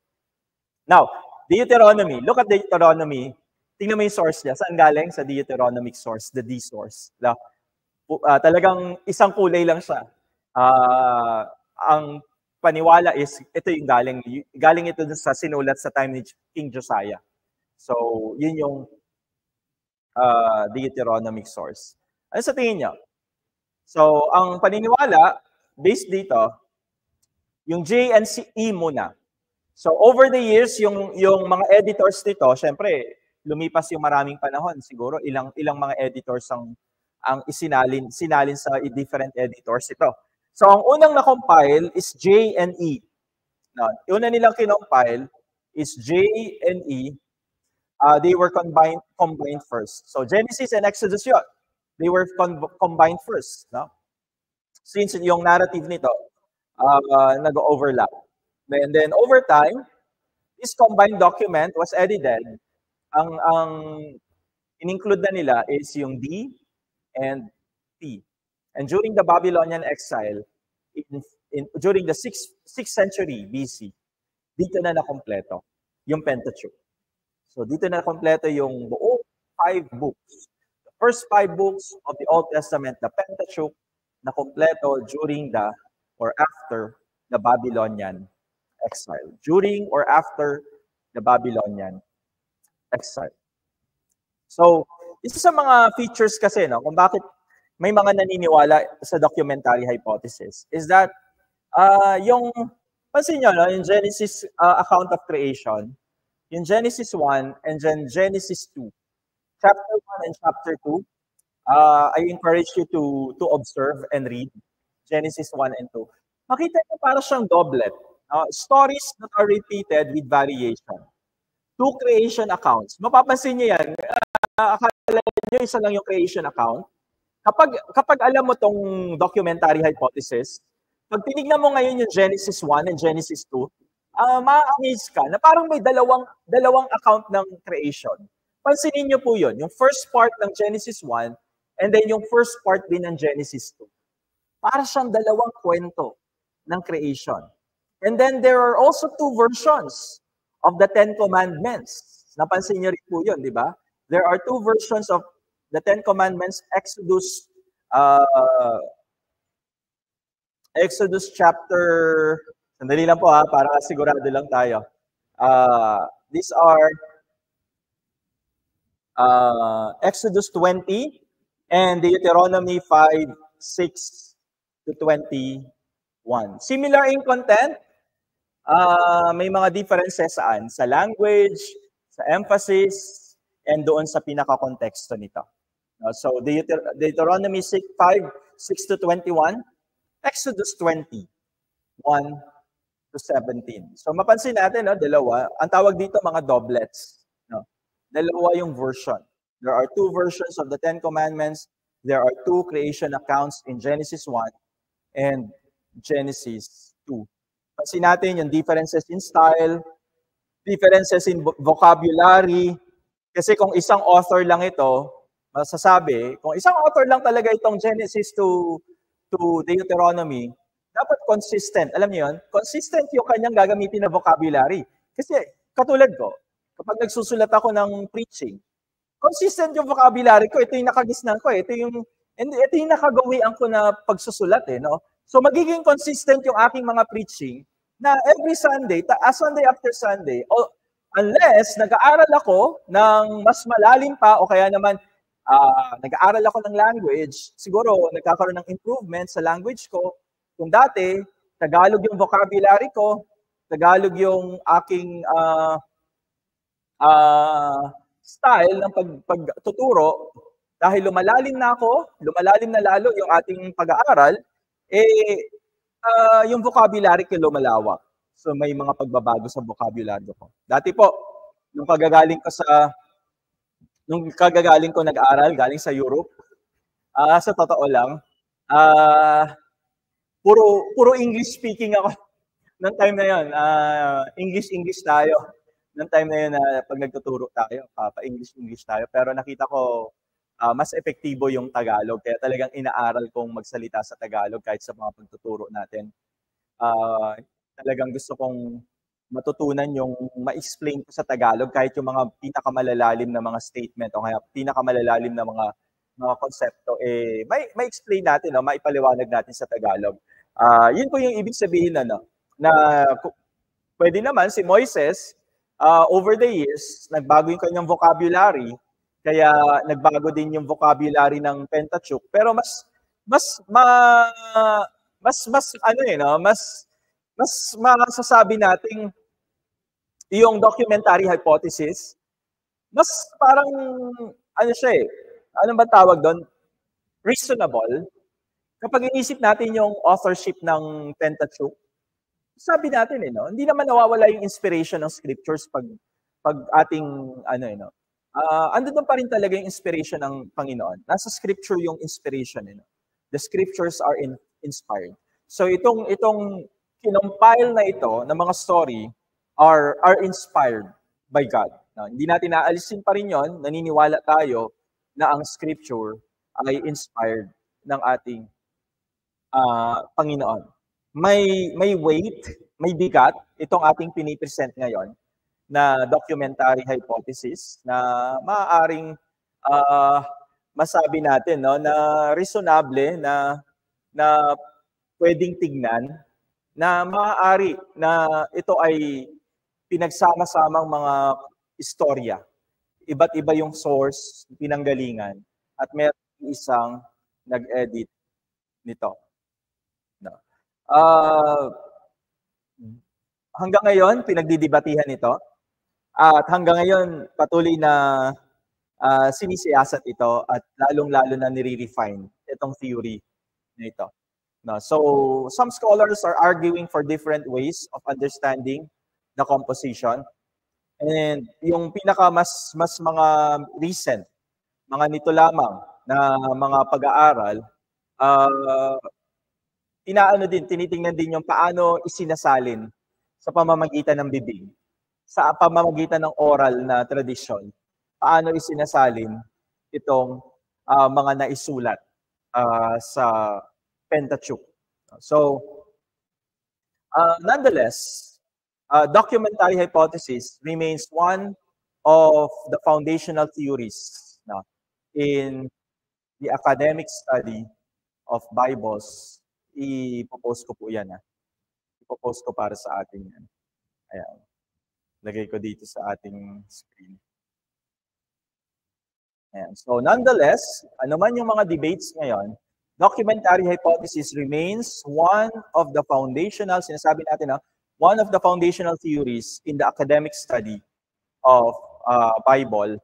Now, Deuteronomy. Look at Deuteronomy. Tingnan mo yung source niya. Saan galing? Sa Deuteronomic source, the D source. Talagang isang kulay lang siya. Ang paniwala is, ito yung galing ito sa sinulat sa time ni King Josiah. So, yun yung Deuteronomic source. Ano sa tingin niyo? So, ang paniniwala, based dito, yung J and E muna. So, over the years, yung mga editors nito, syempre, lumipas yung maraming panahon. Siguro, ilang mga editors ang sinalin sa different editors ito. So, ang unang na-compile is J and E. Now, una nilang kinompile is J and E. They were combined first. So, Genesis and Exodus yun. They were combined first. No? Since yung narrative nito, nag-overlap. And then, over time, this combined document was edited. Ang in-include na nila is yung D and P. And during the Babylonian exile, during the 6th century BC, dito na nakompleto yung Pentateuch. So dito na nakompleto yung buong 5 books. The first 5 books of the Old Testament, the Pentateuch, nakompleto during or after the Babylonian exile. During or after the Babylonian exile. So, isa sa mga features kasi, no, kung bakit may mga naniniwala sa documentary hypothesis is that yung, pansin nyo, no, yung Genesis account of creation, yung Genesis 1 and then Genesis 2, chapter 1 and chapter 2, I encourage you to observe and read Genesis 1 and 2. Makita nyo para siyang doublet. Stories that are repeated with variation. Two creation accounts. Mapapansin nyo yan. Akala nyo isa lang yung creation account. Kapag alam mo tong documentary hypothesis, pag tinignan mo ngayon yung Genesis 1 and Genesis 2, ma-amaze ka na parang may dalawang account ng creation. Pansinin nyo po yun. Yung first part ng Genesis 1 and then yung first part din ng Genesis 2. Para siyang dalawang kwento ng creation. And then there are also two versions of the Ten Commandments. Napansin niyo rin po yun, di ba? There are two versions of the Ten Commandments, Exodus chapter, sandali lang po para sigurado lang tayo. These are Exodus 20 and Deuteronomy 5, 6 to 21. Similar in content, may mga differences saan? Sa language, sa emphasis, and doon sa pinaka-konteksto nito. So, Deuteronomy 5, 6 to 21, Exodus 20, 1 to 17. So, mapansin natin, dalawa. Ang tawag dito mga doublets. Dalawa yung version. There are two versions of the Ten Commandments. There are two creation accounts in Genesis 1 and Genesis 2. Pansin natin yung differences in style, differences in vocabulary. Kasi kung isang author lang ito, masasabi, kung isang author lang talaga itong Genesis to Deuteronomy, dapat consistent. Alam niyo yun? Consistent yung kanyang gagamitin na vocabulary. Kasi katulad ko, kapag nagsusulat ako ng preaching, consistent yung vocabulary ko. Ito yung nakagisnan ko. Ito yung nakagawian ko na pagsusulat. No? So magiging consistent yung aking mga preaching na every Sunday, Sunday after Sunday, unless nag-aaral ako ng mas malalim pa o kaya naman nag-aaral ako ng language, siguro nagkakaroon ng improvement sa language ko. Kung dati, Tagalog yung vocabulary ko, Tagalog yung aking style ng pagtuturo, dahil lumalalim na lalo yung ating pag-aaral, yung vocabulary ko lumalawak. So may mga pagbabago sa vocabulary ko. Dati po, nung kagagaling ko nag-aral, galing sa Europe, sa totoo lang, puro English speaking ako ng time na yun. English tayo. Ng time na yun pag nagtuturo tayo, pa-English tayo. Pero nakita ko, mas epektibo yung Tagalog. Kaya talagang inaaral kong magsalita sa Tagalog kahit sa mga pagtuturo natin. Talagang gusto kong matutunan yung ma-explain ko sa Tagalog kahit yung mga pinakamalalalim na mga statement o kaya pinakamalalalim na mga konsepto, ma-explain natin, maipaliwanag natin sa Tagalog. Yun po yung ibig sabihin na pwede naman si Moises, over the years, nagbago yung kanyang vocabulary, kaya nagbago din yung vocabulary ng Pentateuch, pero mas masasabi nating yung documentary hypothesis, mas parang, ano ba tawag doon? Reasonable. Kapag inisip natin yung authorship ng Pentateuch, sabi natin, hindi naman nawawala yung inspiration ng scriptures pag ating, andun pa rin talaga yung inspiration ng Panginoon. Nasa scripture yung inspiration, The scriptures are inspired. So itong kinompile na ito ng mga story are inspired by God. Hindi natin naalisin pa rin yon. Naniniwala tayo na ang scripture ay inspired ng ating Panginoon. May weight, may bigat itong ating pinipresent ngayon na documentary hypothesis na maaaring masabi natin na reasonable na pwedeng tignan, na maaari na ito ay pinagsama-samang mga istorya. Iba't iba yung source, pinanggalingan, at meron isang nag-edit nito. No. Hanggang ngayon, pinagdidibatihan ito. At hanggang ngayon, patuloy na sinisiyasat ito at lalong-lalo na nire-refine itong theory na ito. No, so, some scholars are arguing for different ways of understanding the composition. And yung pinaka mas mga recent, mga nito lamang na mga pag-aaral, tinitingnan din yung paano isinasalin sa pamamagitan ng bibig, sa pamamagitan ng oral na tradisyon, paano isinasalin itong mga naisulat sa Pentateuch. So, nonetheless, documentary hypothesis remains one of the foundational theories in the academic study of Bibles. Ipopost ko po yan. Ipopost ko para sa ating yan. Ayan. Lagay ko dito sa ating screen. Ayan. So, nonetheless, ano man yung mga debates ngayon, documentary hypothesis remains one of the foundational, sinasabi natin one of the foundational theories in the academic study of Bible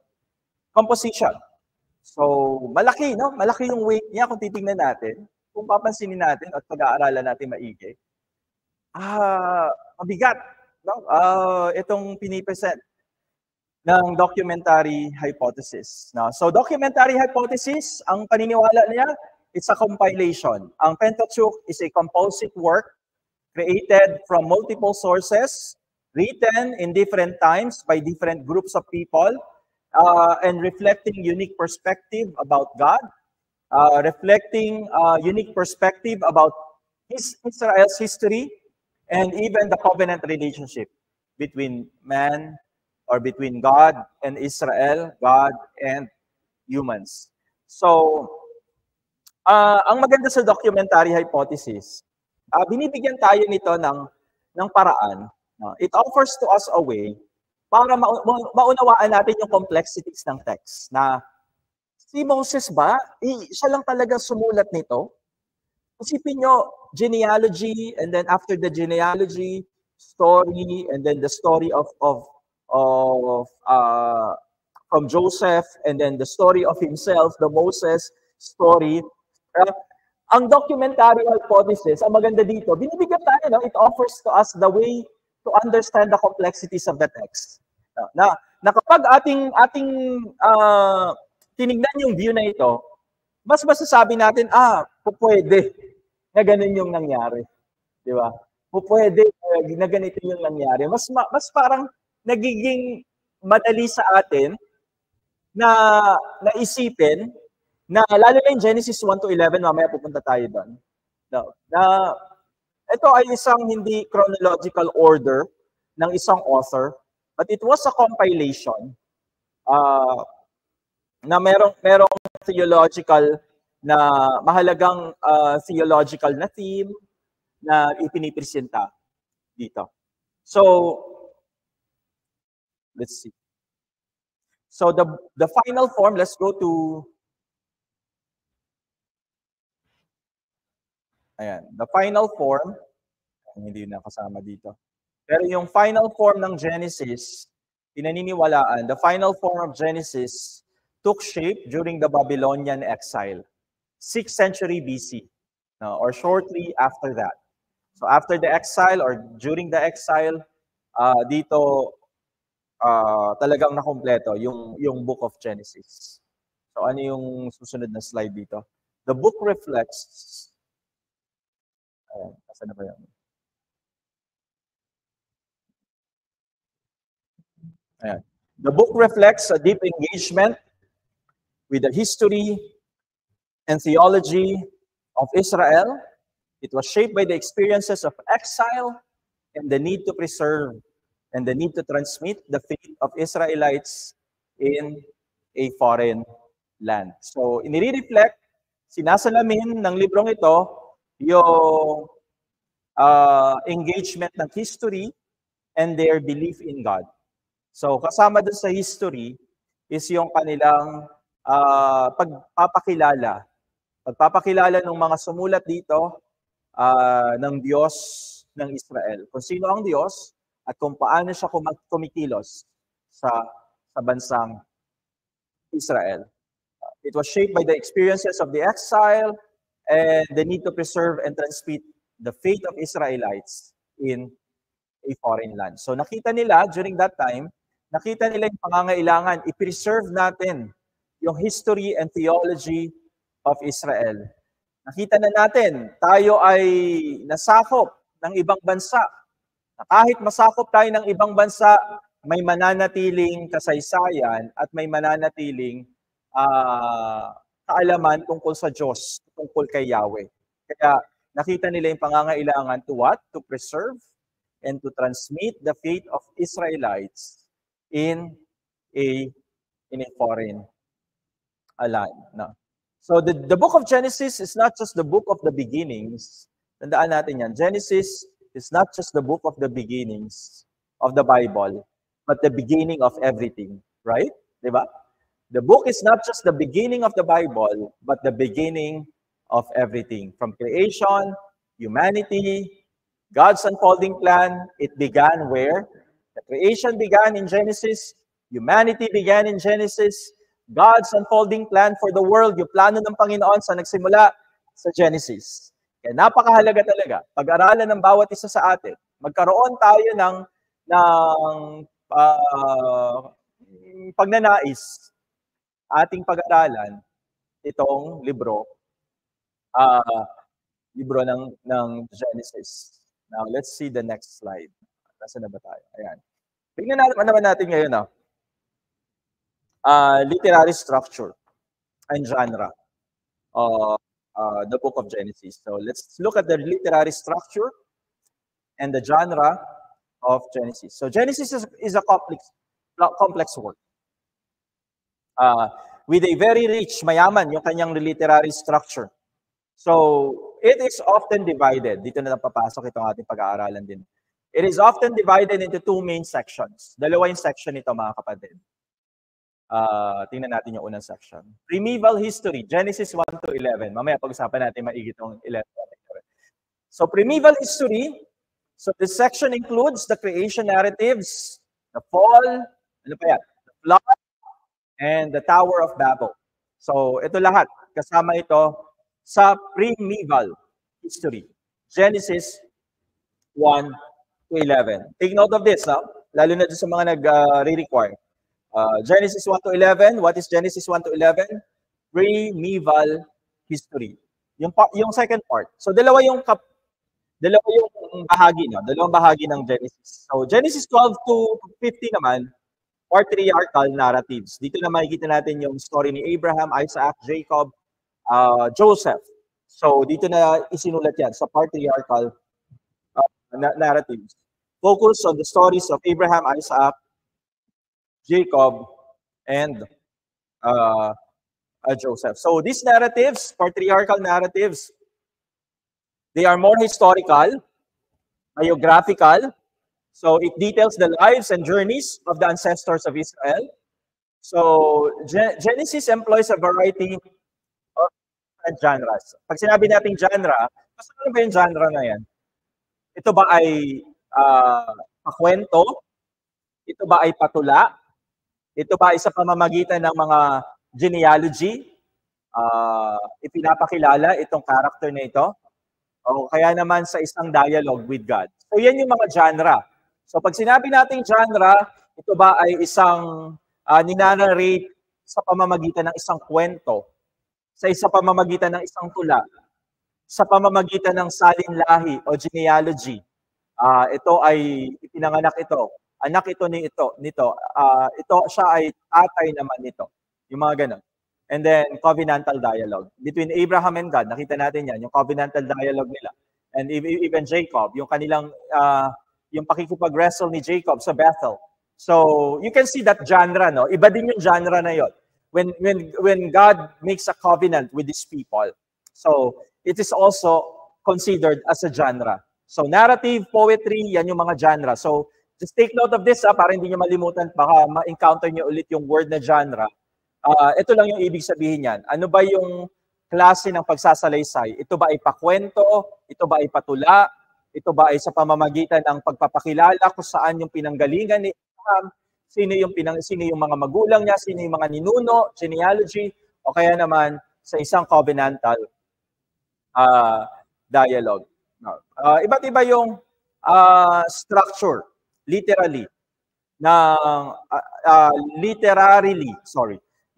composition. So, malaki, no? Malaki yung weight niya kung titingnan natin, kung papansinin natin at pag-aaralan natin maigi. Mabigat, no? Itong pinipresent ng documentary hypothesis. No? So, documentary hypothesis, ang paniniwala niya, it's a compilation. Ang Pentateuch is a composite work created from multiple sources, written in different times by different groups of people, and reflecting unique perspective about God, reflecting unique perspective about Israel's history, and even the covenant relationship between man, or between God and Israel, God and humans. So, ang maganda sa documentary hypothesis, binibigyan tayo nito ng paraan. It offers to us a way para maunawaan natin yung complexities ng text. Na si Moses ba, siya lang talaga sumulat nito? Isipin nyo, genealogy, and then after the genealogy, story, and then the story of from Joseph, and then the story of himself, the Moses story. Ang documentary hypothesis, ang maganda dito, binibigyan tayo, it offers to us the way to understand the complexities of the text. Na kapag ating tinignan yung view na ito, mas masasabi natin, pwede na ganun yung nangyari. Di ba? Pwede na ganito yung nangyari. Mas parang nagiging madali sa atin na naisipin na lalo na yung Genesis 1 to 11, mamaya pupunta tayo doon. Na ito ay isang hindi chronological order ng isang author, but it was a compilation na merong theological na mahalagang theological na theme na ipinipresenta dito. So, let's see. So the final form, let's go to ayan, the final form, hindi na kasama dito. Pero yung final form ng Genesis, pinaniniwalaan, the final form of Genesis took shape during the Babylonian exile, 6th century BC, or shortly after that. So after the exile or during the exile, dito talagang nakompleto yung book of Genesis. So ano yung susunod na slide dito? The book reflects Asan na ba yan? Ayan. The book reflects a deep engagement with the history and theology of Israel. It was shaped by the experiences of exile and the need to preserve and the need to transmit the faith of Israelites in a foreign land. So, inire-reflect, sinasalamin ng librong ito yung engagement ng history and their belief in God. So kasama dun sa history is yung kanilang pagpapakilala ng mga sumulat dito ng Diyos ng Israel. Kung sino ang Diyos at kung paano siya kumikilos sa bansang Israel. It was shaped by the experiences of the exile and the need to preserve and transmit the faith of Israelites in a foreign land. So nakita nila during that time, nakita nila yung pangangailangan, i-preserve natin yung history and theology of Israel. Nakita na natin, tayo ay nasakop ng ibang bansa. Na kahit masakop tayo ng ibang bansa, may mananatiling kasaysayan at may mananatiling kaalaman tungkol sa Diyos, tungkol kay Yahweh. Kaya nakita nila yung pangangailangan to what? To preserve and to transmit the faith of Israelites in a foreign land. No? So the book of Genesis is not just the book of the beginnings. Tandaan natin yan. Genesis is not just the book of the beginnings of the Bible, but the beginning of everything. Right? Diba? The book is not just the beginning of the Bible, but the beginning of everything. From creation, humanity, God's unfolding plan, it began where? The creation began in Genesis, humanity began in Genesis, God's unfolding plan for the world, yung plano ng Panginoon sa nagsimula sa Genesis. Kaya napakahalaga talaga, pag-aralan ng bawat isa sa atin. Magkaroon tayo ng pagnanais ating pag-aralan itong libro ng Genesis. Now, let's see the next slide. Nasaan na ba tayo? Ayan. Tingnan naman natin ngayon, literary structure and genre of the book of Genesis. So, let's look at the literary structure and the genre of Genesis. So, Genesis is a complex work. With a very rich, mayaman yung kanyang literary structure. So, it is often divided. Dito na napapasok itong ating pag-aaralan din. It is often divided into two main sections. Dalawa yung section nito, mga kapatid. Tingnan natin yung unang section. Primeval history, Genesis 1 to 11. Mamaya pag-usapan natin maigit yung 11. So, primeval history. So, this section includes the creation narratives, the fall, ano pa yan? The flood, and the Tower of Babel. So, ito lahat. Kasama ito sa primeval history. Genesis 1 to 11. Take note of this, lalo na sa mga nag-re-require. Genesis 1 to 11. What is Genesis 1 to 11? Primeval history. Yung second part. So, dalawa yung bahagi, dalawang bahagi ng Genesis. So, Genesis 12 to 50 naman, patriarchal narratives. Dito na makikita natin yung story ni Abraham, Isaac, Jacob, Joseph. So, dito na isinulat yan sa patriarchal narratives. Focus on the stories of Abraham, Isaac, Jacob, and Joseph. So, these narratives, patriarchal narratives, they are more historical, biographical. So, it details the lives and journeys of the ancestors of Israel. So, Genesis employs a variety of genres. Pag sinabi natin genre, ano ba yung genre na yan? Ito ba ay pakwento? Ito ba ay patula? Ito ba ay sa pamamagitan ng mga genealogy? Ipinapakilala itong character na ito? O kaya naman sa isang dialogue with God? So, yan yung mga genre. So, pag sinabi nating genre, ito ba ay isang ninanarrate sa pamamagitan ng isang kwento, sa pamamagitan ng isang tula, sa pamamagitan ng salinlahi o genealogy. Ito ay ipinanganak ito. Anak ito nito. Ito siya ay tatay naman nito. Yung mga ganun. And then, covenantal dialogue. Between Abraham and God, nakita natin yan, yung covenantal dialogue nila. And even Jacob, yung kanilang yung pakikipag-wrestle ni Jacob sa Bethel. So, you can see that genre, no? Iba din yung genre na yon. When God makes a covenant with His people. So, it is also considered as a genre. So, narrative, poetry, yan yung mga genre. So, Just take note of this para hindi nyo malimutan, baka ma-encounter nyo ulit yung word na genre. Ito lang yung ibig sabihin yan. Ano ba yung klase ng pagsasalaysay? Ito ba ay pakwento? Ito ba ay patula? Ito ba ay sa pamamagitan ng pagpapakilala kung saan yung pinanggalingan ni Abraham? Sino yung mga magulang niya? Sino yung mga ninuno? Genealogy? O kaya naman sa isang covenantal dialogue. Iba't iba yung structure, literally,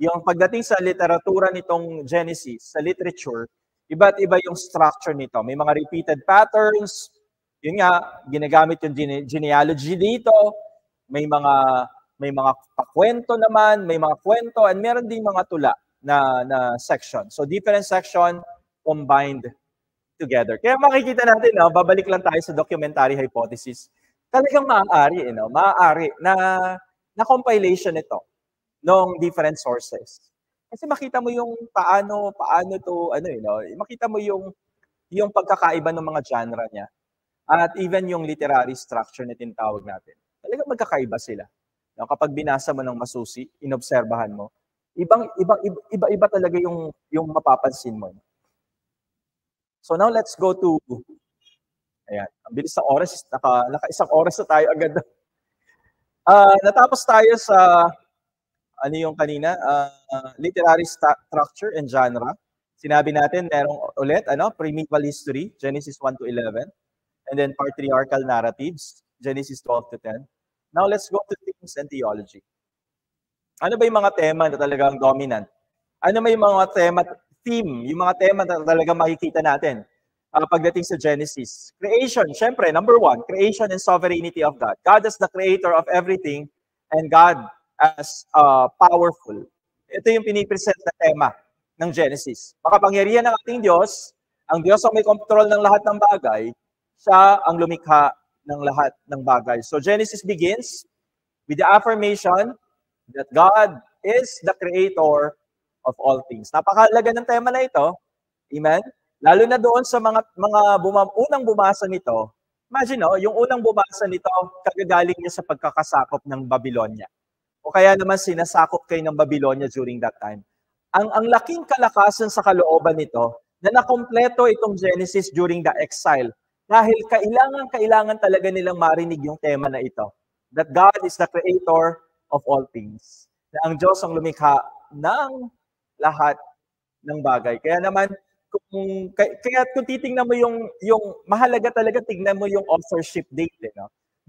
yung pagdating sa literatura nitong Genesis, sa literature, iba't iba yung structure nito. May mga repeated patterns, yun nga, ginagamit yung genealogy dito, may mga pakwento naman, may mga kwento, and meron din mga tula na section. So different section combined together. Kaya makikita natin, babalik lang tayo sa documentary hypothesis. Talagang maaari na compilation ito ng different sources. Kasi makita mo yung paano to, makita mo yung pagkakaiba ng mga genre niya. At even yung literary structure na tinatawag natin. Talagang magkakaiba sila. Kapag binasa mo ng masusi, inobserbahan mo, iba talaga yung mapapansin mo. So now let's go to, ayan, ang bilis ng oras, naka-isang oras na tayo agad. Natapos tayo sa, ano yung kanina, literary structure and genre. Sinabi natin, merong ulit, primeval history, Genesis 1 to 11, and then patriarchal narratives, Genesis 12 to 10. Now let's go to themes and theology. Ano ba yung mga tema na talagang dominant? Ano ba yung mga theme, yung mga tema na talagang makikita natin pagdating sa Genesis? Creation, syempre, number 1, creation and sovereignty of God. God as the creator of everything and God as powerful. Ito yung pinipresent na tema ng Genesis. Makapangyarihan ng ating Diyos, ang Diyos ang may control ng lahat ng bagay, siya ang lumikha ng lahat ng bagay. So Genesis begins with the affirmation that God is the creator of all things. Napakahalaga ng tema na ito. Amen? Lalo na doon sa mga unang bumasa nito. Imagine, yung unang bumasa nito, kagagaling niya sa pagkakasakop ng Babylonia. O kaya naman sinasakop kayo ng Babylonia during that time. Ang laking kalakasan sa kalooban nito na nakompleto itong Genesis during the exile. Dahil kailangan talaga nilang marinig yung tema na ito. That God is the creator of all things. Na ang Diyos ang lumikha ng lahat ng bagay. Kaya naman, kung titingnan mo yung mahalaga talaga, tignan mo yung authorship date.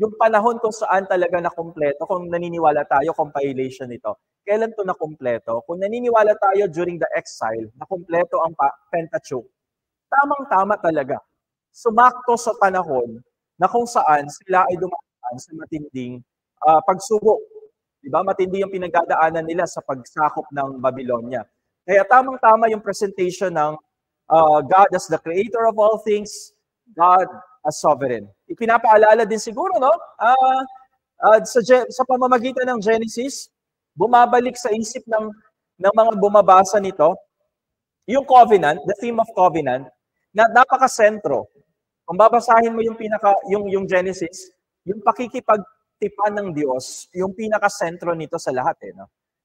Yung panahon kung saan talaga nakumpleto, kung naniniwala tayo, compilation nito. Kailan to nakumpleto? Kung naniniwala tayo during the exile, nakumpleto ang Pentateuch. Tamang-tama talaga. Sumakto sa panahon na kung saan sila ay dumaan sa matinding pagsubok. Diba? Matindi yung pinagdadaanan nila sa pagsakop ng Babylonia. Kaya tamang-tama yung presentation ng God as the creator of all things, God as sovereign. Ipinapaalala din siguro, sa pamamagitan ng Genesis, bumabalik sa isip ng mga bumabasa nito, yung covenant, the theme of covenant, na napaka-sentro. Kung babasahin mo yung Genesis, yung pakikipagtipan ng Diyos, yung pinaka-sentro nito sa lahat.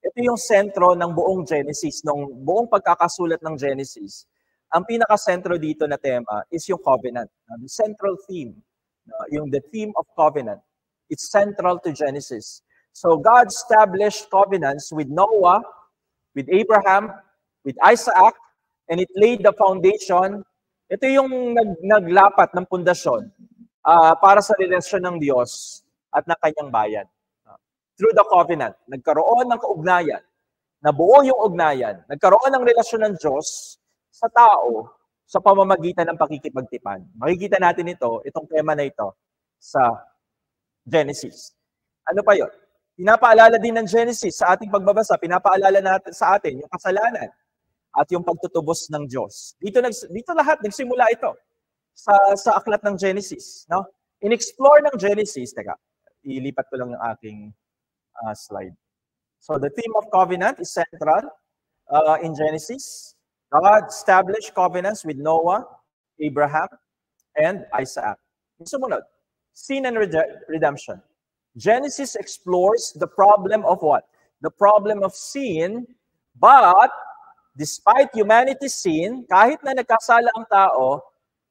Ito yung sentro ng buong Genesis, ng buong pagkakasulat ng Genesis. Ang pinaka-sentro dito na tema is yung covenant. The central theme, the theme of covenant. It's central to Genesis. So God established covenants with Noah, with Abraham, with Isaac, and it laid the foundation. Ito yung naglapat ng pundasyon para sa relasyon ng Diyos at ng kanyang bayan. Through the covenant, nagkaroon ng kaugnayan, nabuo yung ugnayan, nagkaroon ng relasyon ng Diyos sa tao sa pamamagitan ng pakikipagtipan. Makikita natin itong tema na ito sa Genesis. Ano pa yun? Pinapaalala din ng Genesis sa ating pagbabasa, pinapaalala natin sa atin yung kasalanan at yung pagtutubos ng Diyos. Dito lahat nagsimula ito sa aklat ng Genesis, In-explore ng Genesis, ilipat ko lang yung aking slide. So the theme of covenant is central in Genesis. God established covenants with Noah, Abraham, and Isaac. Yung sumunod, sin and redemption. Genesis explores the problem of what? The problem of sin, but despite humanity's sin, kahit na nagkasala ang tao,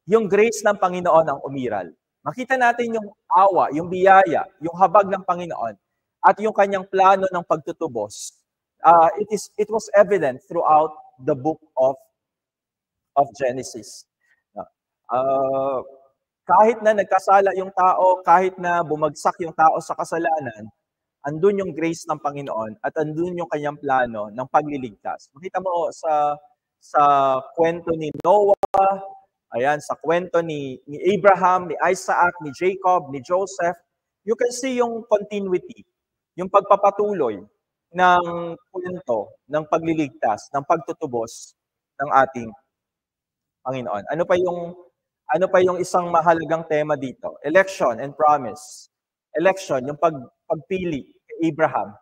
yung grace ng Panginoon ang umiral. Makita natin yung awa, yung biyaya, yung habag ng Panginoon, at yung kanyang plano ng pagtutubos. It was evident throughout the book of Genesis. Kahit na nagkasala yung tao, kahit na bumagsak yung tao sa kasalanan, andun yung grace ng Panginoon at andun yung kanyang plano ng pagliligtas. Makita mo sa kwento ni Noah, ayan, sa kwento ni Abraham, ni Isaac, ni Jacob, ni Joseph, you can see yung continuity, yung pagpapatuloy ng kwento ng pagliligtas, ng pagtutubos ng ating Panginoon. Ano pa yung isang mahalagang tema dito? Election and promise. Election, yung pagpili kay Abraham.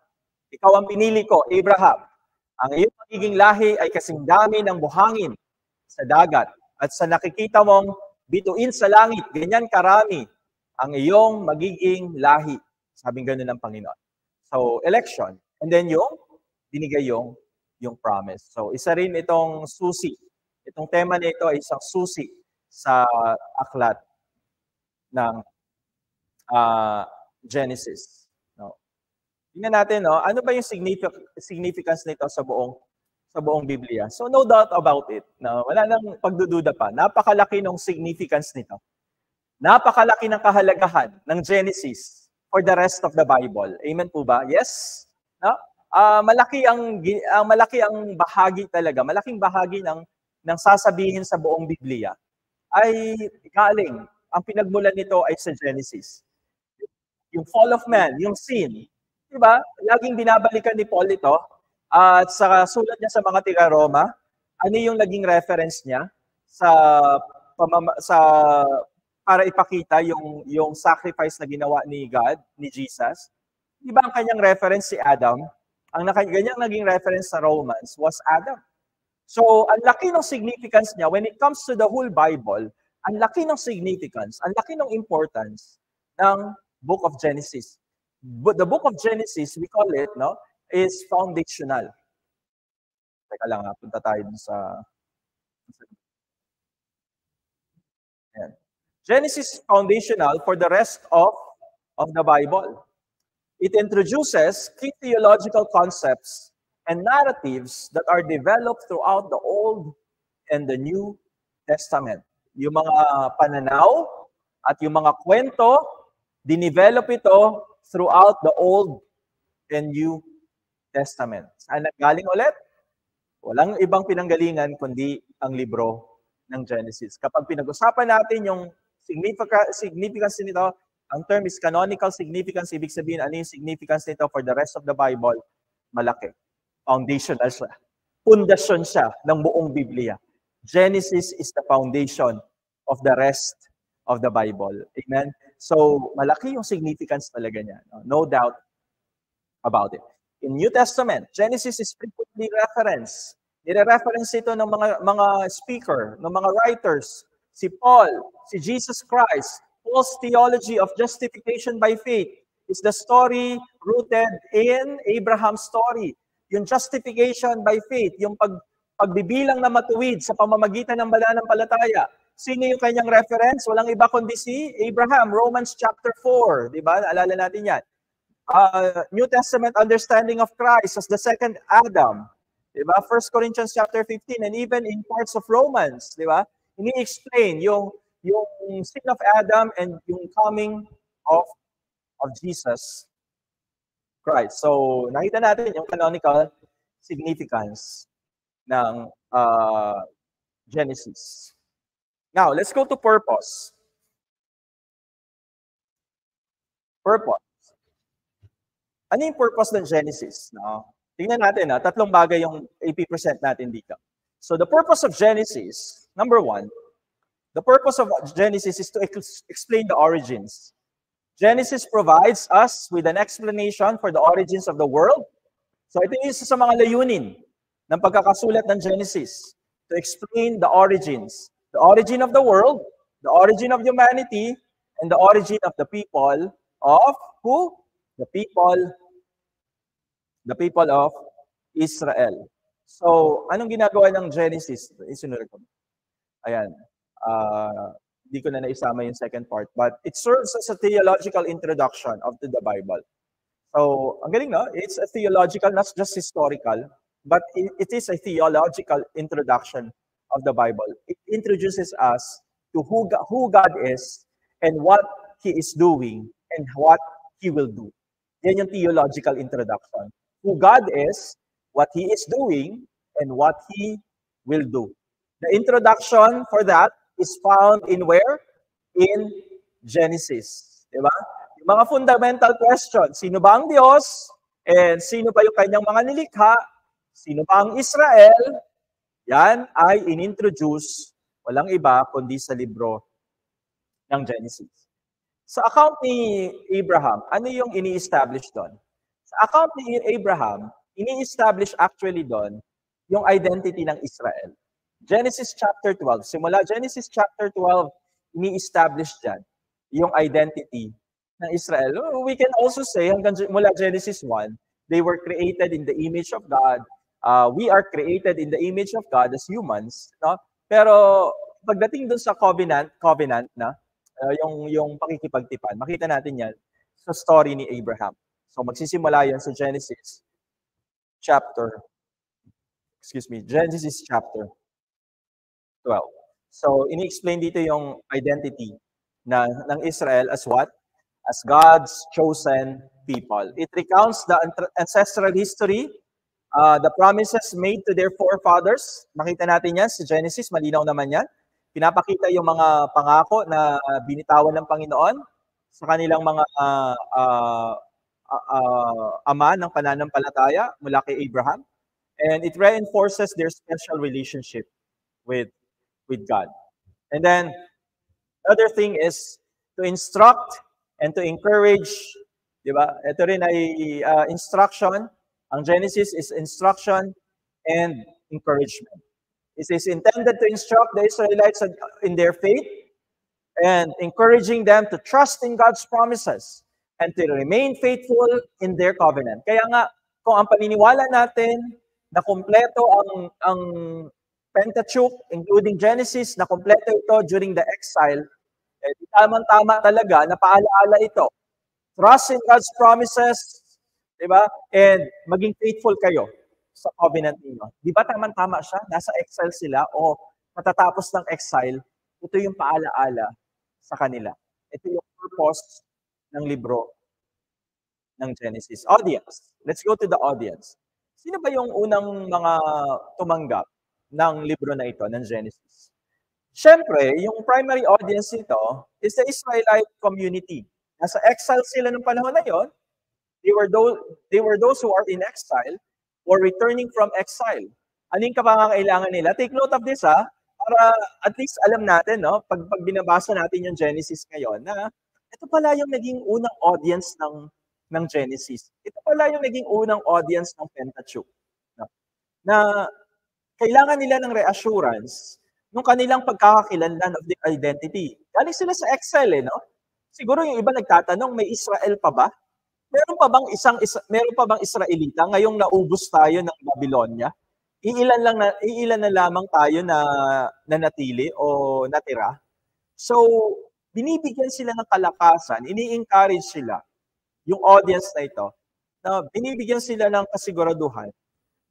Ikaw ang pinili ko, Abraham. Ang iyong magiging lahi ay kasing dami ng buhangin sa dagat at sa nakikita mong bituin sa langit, ganyan karami ang iyong magiging lahi. Sabing gano'n ng Panginoon. So, election. And then binigay yung promise. So, isa rin itong susi. Itong tema nito ay isang susi sa aklat ng Genesis. No? Tingnan natin, no? Ano ba yung significance nito sa buong Biblia? So no doubt about it. No? Wala nang pagdududa pa. Napakalaki ng significance nito. Napakalaki ng kahalagahan ng Genesis for the rest of the Bible. Amen po ba? Yes? No? Malaki ang bahagi talaga. Malaking bahagi ng sasabihin sa buong Biblia ay galing, ang pinagmulan nito ay sa Genesis. Yung fall of man, yung sin. Diba? Laging binabalikan ni Paul ito. At sa sulat niya sa mga tiga-Roma, ano yung naging reference niya para ipakita yung sacrifice na ginawa ni God, ni Jesus. Diba ang kanyang reference si Adam? Ang kanyang naging reference sa Romans was Adam. So, ang laki ng significance niya, when it comes to the whole Bible, ang laki ng significance, ang laki ng importance ng Book of Genesis. But the Book of Genesis, we call it, no, is foundational. Teka lang, punta tayo dun sa... Ayan. Genesis is foundational for the rest of the Bible. It introduces key theological concepts and narratives that are developed throughout the Old and the New Testament. Yung mga pananaw at yung mga kwento, dinevelop ito throughout the Old and New Testament. Saan nanggaling ulit? Walang ibang pinanggalingan kundi ang libro ng Genesis. Kapag pinag-usapan natin yung significance nito, ang term is canonical significance. Ibig sabihin, ano yung significance nito for the rest of the Bible? Malaki. Foundational siya. Pundasyon siya ng buong Biblia. Genesis is the foundation of the rest of the Bible. Amen? So, malaki yung significance talaga niya. No doubt about it. In New Testament, Genesis is frequently referenced. Nire-reference ito ng mga speaker, ng mga writers. Si Paul, si Jesus Christ. Paul's theology of justification by faith is the story rooted in Abraham's story. Yung justification by faith, yung pagbibilang na matuwid sa pamamagitan ng pananampalataya. Sino yung kanyang reference? Walang iba kundi si Abraham, Romans chapter 4. Diba? Naalala natin yan. New Testament understanding of Christ as the second Adam. Diba? 1 Corinthians chapter 15 and even in parts of Romans. Diba? Ini-explain yung sin of Adam and yung coming of Jesus Christ. So, nakita natin yung canonical significance ng Genesis. Now, let's go to purpose. Purpose. Ano yung purpose ng Genesis? No? Tingnan natin, tatlong bagay yung ipipresent natin dito. So, the purpose of Genesis, number one, the purpose of Genesis is to explain the origins. Genesis provides us with an explanation for the origins of the world. So ito yung isa sa mga layunin ng pagkakasulat ng Genesis, to explain the origins. The origin of the world, the origin of humanity, and the origin of the people of who? The people of Israel. So, anong ginagawa ng Genesis? Isunod ko. Ayan. Hindi ko na naisama yung second part. But it serves as a theological introduction of the Bible. So, ang galing, no? It's a theological, not just historical, but it is a theological introduction of the Bible. It introduces us to who God is and what He is doing and what He will do. Yan yung theological introduction. Who God is, what He is doing, and what He will do. The introduction for that is found in where? In Genesis. Diba? Yung mga fundamental questions, sino ba ang Diyos? And sino ba yung kanyang mga nilikha? Sino ba ang Israel? Yan ay inintroduce, walang iba kundi sa libro ng Genesis. Sa account ni Abraham, ano yung ini-establish doon? Sa account ni Abraham, ini-establish actually doon yung identity ng Israel. Genesis chapter 12, simula Genesis chapter 12, ini-establish dyan yung identity ng Israel. We can also say, hanggang mula Genesis 1, they were created in the image of God. We are created in the image of God as humans. No? Pero pagdating dun sa covenant na, yung pakikipagtipan, makita natin yan sa story ni Abraham. So magsisimula yan sa Genesis chapter 12. So ini-explain dito yung identity ng Israel as what? As God's chosen people. It recounts the ancestral history, the promises made to their forefathers. Makita natin yan sa Genesis, malinaw naman yan. Pinapakita yung mga pangako na binitawan ng Panginoon sa kanilang mga ama ng pananampalataya mula kay Abraham. And it reinforces their special relationship with God. And then, other thing is to instruct and to encourage, di ba? Ito rin ay instruction. Ang Genesis is instruction and encouragement. It is intended to instruct the Israelites in their faith and encouraging them to trust in God's promises and to remain faithful in their covenant. Kaya nga, kung ang paniniwala natin na kumpleto ang Pentateuch, including Genesis, na kumpleto ito during the exile, tamang-tama talaga na paalaala ito. Trust in God's promises, di ba? And maging faithful kayo sa covenant ninyo. Di ba tamang-tama siya? Nasa exile sila o matatapos ng exile, ito yung paalaala sa kanila. Ito yung purpose ng libro ng Genesis. Audience. Let's go to the audience. Sino ba yung unang mga tumanggap ng libro na ito, ng Genesis? Siyempre, yung primary audience nito is the Israelite community. Nasa exile sila ng panahon na yon. They were those who are in exile or returning from exile. Ano yung kapangangailangan nila? Take note of this, para at least alam natin, no, pag binabasa natin yung Genesis ngayon, na ito pala yung naging unang audience ng Genesis. Ito pala yung naging unang audience ng Pentateuch. No? Na kailangan nila ng reassurance nung kanilang pagkakakilanlan of the identity. Galing sila sa exile, no? Siguro yung iba nagtatanong, may Israel pa ba? Meron pa bang Israelita ngayong naubos tayo ng Babylonia? Iilan na lamang tayo na nanatili o natira. So, binibigyan sila ng kalakasan, ini-encourage sila yung audience na ito. Na binibigyan sila ng kasiguraduhan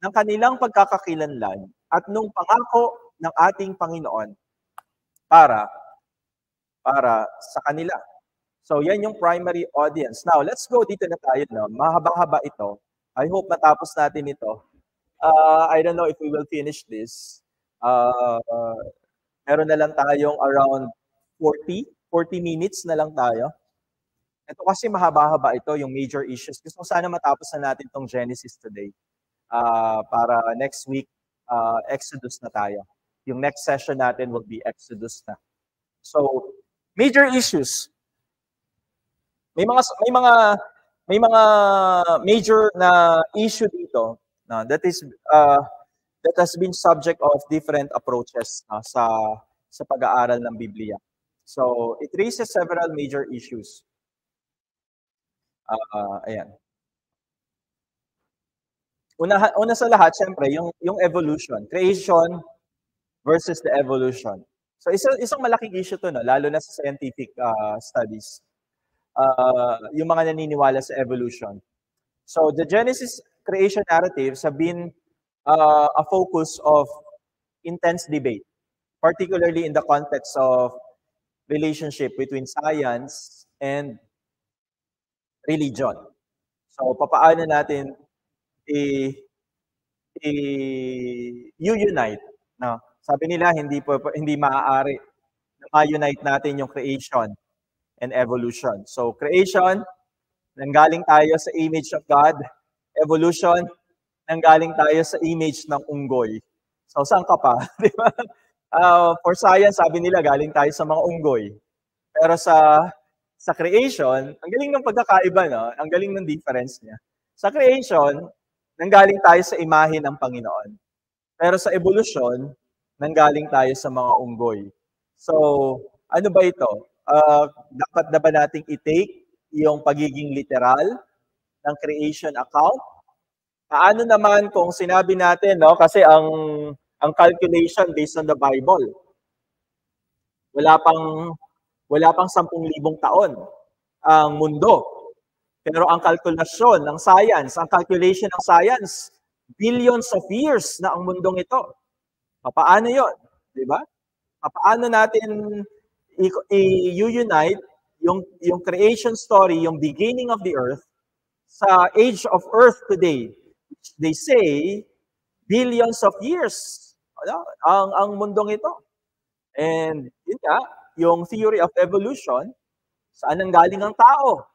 ng kanilang pagkakakilanlan at nung pangako ng ating Panginoon para sa kanila. So, yan yung primary audience. Now, let's go dito na tayo. No? Mahaba-haba ito. I hope matapos natin ito. I don't know if we will finish this. Meron na lang tayong around 40 minutes na lang tayo. Ito kasi mahaba-haba ito, yung major issues. Gusto ko sana matapos na natin itong Genesis today. Para next week, Exodus na tayo. Yung next session natin will be Exodus na. So, major issues. May mga major na issue dito that has been subject of different approaches sa pag-aaral ng Biblia. So it raises several major issues. Ayan. Una sa lahat, syempre, yung evolution. Creation versus the evolution. So isang malaking issue to, no? Lalo na sa scientific studies. Yung mga naniniwala sa evolution. So the Genesis creation narratives have been a focus of intense debate, particularly in the context of relationship between science and religion. So papaano natin i-unite, no? Sabi nila hindi maaari na ma-unite natin yung creation and evolution. So creation, nanggaling tayo sa image of God. Evolution, nanggaling tayo sa image ng unggoy. So saan ka pa? Di ba? For science, sabi nila galing tayo sa mga unggoy. Pero sa creation, ang galing ng pagkakaiba, no? Ang galing ng difference niya. Sa creation, nanggaling tayo sa imahe ng Panginoon. Pero sa evolution, nanggaling tayo sa mga unggoy. So, ano ba ito? Dapat na ba nating i-take yung pagiging literal ng creation account? Paano naman kung sinabi natin, no? Kasi ang calculation based on the Bible, wala pang 10,000 taon ang mundo. Pero ang kalkulasyon ng science, ang calculation ng science, billions of years na ang mundong ito. Paano 'yon? 'Di ba? Paano natin i-unite yung creation story, yung beginning of the earth sa age of earth today? They say billions of years ang mundong ito. And yun nga, yung theory of evolution, saan nanggaling ang tao?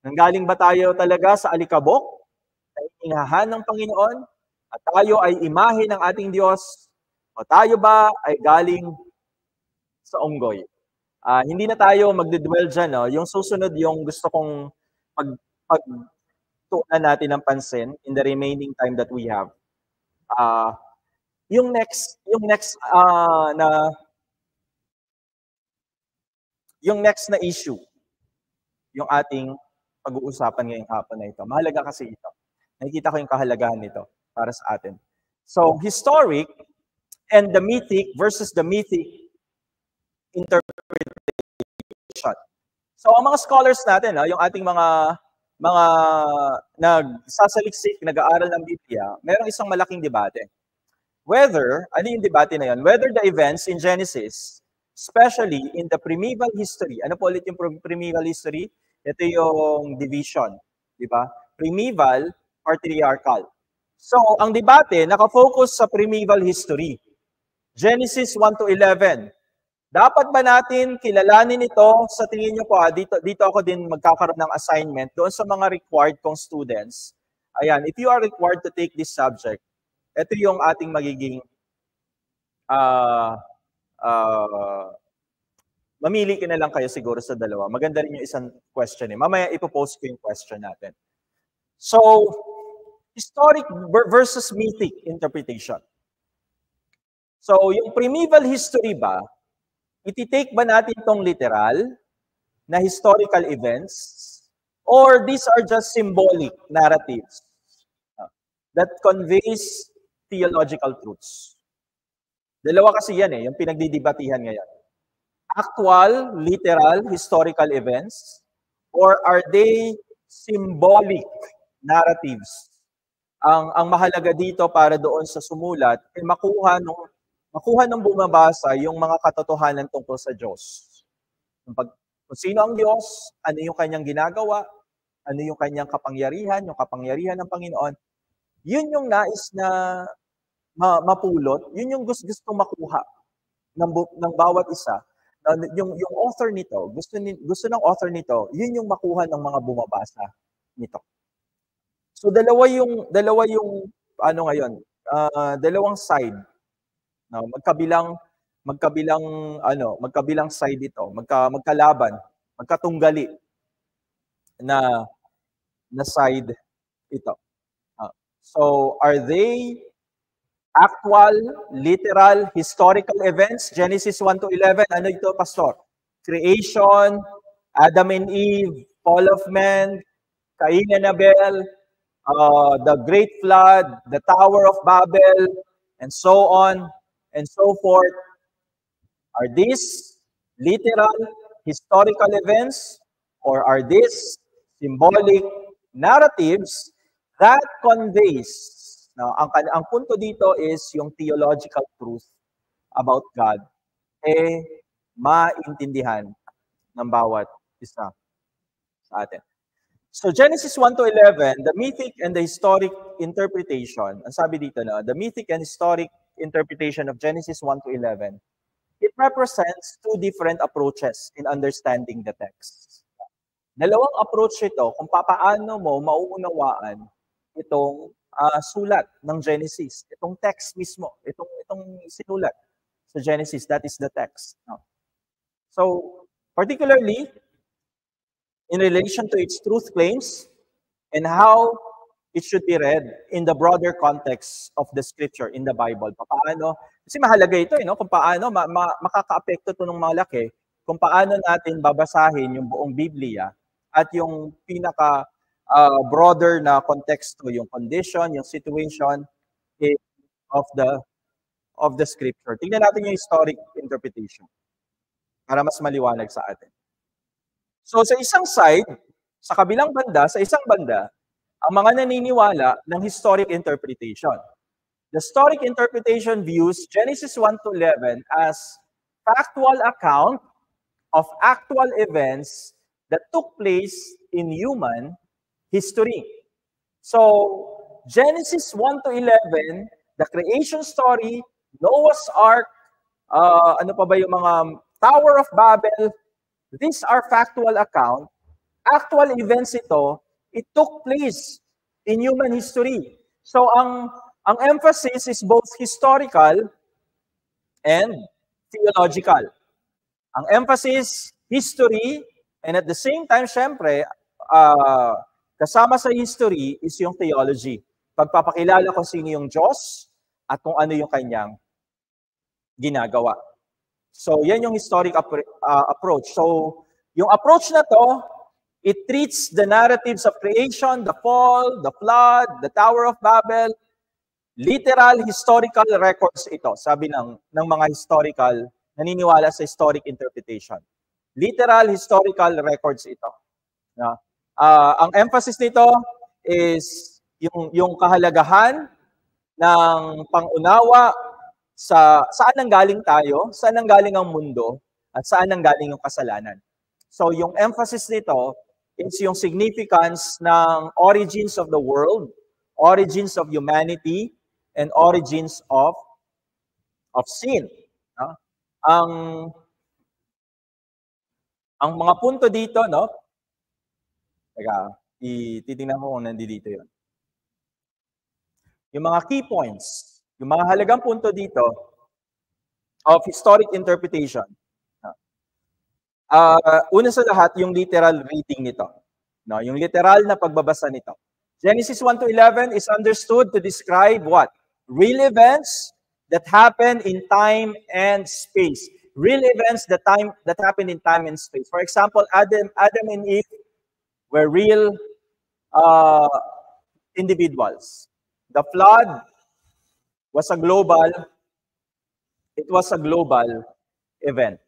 Nanggaling ba tayo talaga sa alikabok, sa iningahan ng Panginoon, at tayo ay imahe ng ating Diyos, o tayo ba ay galing sa unggoy? Hindi na tayo magdedwell dyan. No? Yung susunod, yung gusto kong pagtuunan natin ng pansin in the remaining time that we have. Yung next na issue, yung ating pag-uusapan ngayong hapon na ito. Mahalaga kasi ito. Nakikita ko yung kahalagahan nito para sa atin. So, historic and the mythic versus the mythic interpretation. So, ang mga scholars natin, yung ating mga nagsasaliksik, nag-aaral ng Biblia, mayroong isang malaking debate. Ano yung debate na yun? Whether the events in Genesis, especially in the primeval history, ano po ulit yung primeval history? Ito yung division, di ba? Primeval, patriarchal. So, ang debate, nakafocus sa primeval history. Genesis 1 to 11. Dapat ba natin kilalanin ito? Sa tingin nyo po, dito ako din magkakaroon ng assignment doon sa mga required kong students. Ayan, if you are required to take this subject, ito yung ating magiging mamili ka na lang kayo siguro sa dalawa. Maganda rin yung isang question eh. Mamaya ipopost ko yung question natin. So, historic versus mythic interpretation. So, yung primeval history ba, iti-take ba natin itong literal na historical events or these are just symbolic narratives that conveys theological truths? Dalawa kasi yan yung pinagdidibatihan ngayon. Actual, literal, historical events, or are they symbolic narratives? Ang mahalaga dito para doon sa sumulat ay makuha ng bumabasa yung mga katotohanan tungkol sa Diyos. Kung sino ang Diyos, ano yung kanyang ginagawa, ano yung kanyang kapangyarihan, yung kapangyarihan ng Panginoon, yun yung nais na mapulot, yun yung gusto makuha ng bawat isa. Yung author nito, gusto ng author nito, yun yung makuha ng mga bumabasa nito. So dalawa yung dalawang side. No, magkabilang side ito, magkalaban, magkatunggali na side ito. So are they actual, literal, historical events? Genesis 1 to 11, ano ito, Pastor? Creation, Adam and Eve, fall of man, Cain and Abel, the Great Flood, the Tower of Babel, and so on and so forth. Are these literal historical events, or are these symbolic narratives that conveys? Now, ang punto dito is yung theological truth about God, maintindihan ng bawat isa sa atin. So Genesis 1 to 11, the mythic and the historic interpretation, ang sabi dito na, the mythic and historic interpretation of Genesis 1 to 11, it represents two different approaches in understanding the text. Dalawang approach ito kung paano mo mauunawaan itong sulat ng Genesis, itong text mismo, itong sinulat sa Genesis, that is the text. So, particularly, in relation to its truth claims and how it should be read in the broader context of the scripture in the Bible. Paano? Kasi mahalaga ito, kung paano makaka-apekto ito ng malaki, kung paano natin babasahin yung buong Biblia at yung pinaka broader na konteksto, yung condition, yung situation of the scripture. Tingnan natin yung historic interpretation para mas maliwanag sa atin. So sa isang side, sa kabilang banda, sa isang banda, ang mga naniniwala ng historic interpretation. The historic interpretation views Genesis 1 to 11 as factual account of actual events that took place in human history. So Genesis 1 to 11, the creation story, Noah's Ark, ano pa ba yung mga Tower of Babel, these are factual account. Actual events ito, it took place in human history. So ang emphasis is both historical and theological. Ang emphasis, history, and at the same time, syempre, kasama sa history is yung theology. Pagpapakilala kung sino yung Diyos at kung ano yung kanyang ginagawa. So, yan yung historic approach. So, yung approach na to, it treats the narratives of creation, the fall, the flood, the Tower of Babel, literal historical records ito, sabi ng mga historical, naniniwala sa historic interpretation. Literal historical records ito. Ang emphasis nito is yung kahalagahan ng pangunawa sa saan nanggaling tayo, saan nanggaling ang mundo, at saan nanggaling yung kasalanan. So yung emphasis nito is yung significance ng origins of the world, origins of humanity, and origins of sin. Ang mga punto dito, titingnan ko kung nandito yun. Yung mga key points, yung mga halagang punto dito of historic interpretation. Una sa lahat, yung literal reading nito. Yung literal na pagbabasa nito. Genesis 1 to 11 is understood to describe what? Real events that happen in time and space. Real events that happen in time and space. For example, Adam and Eve were real individuals. The flood was a global event.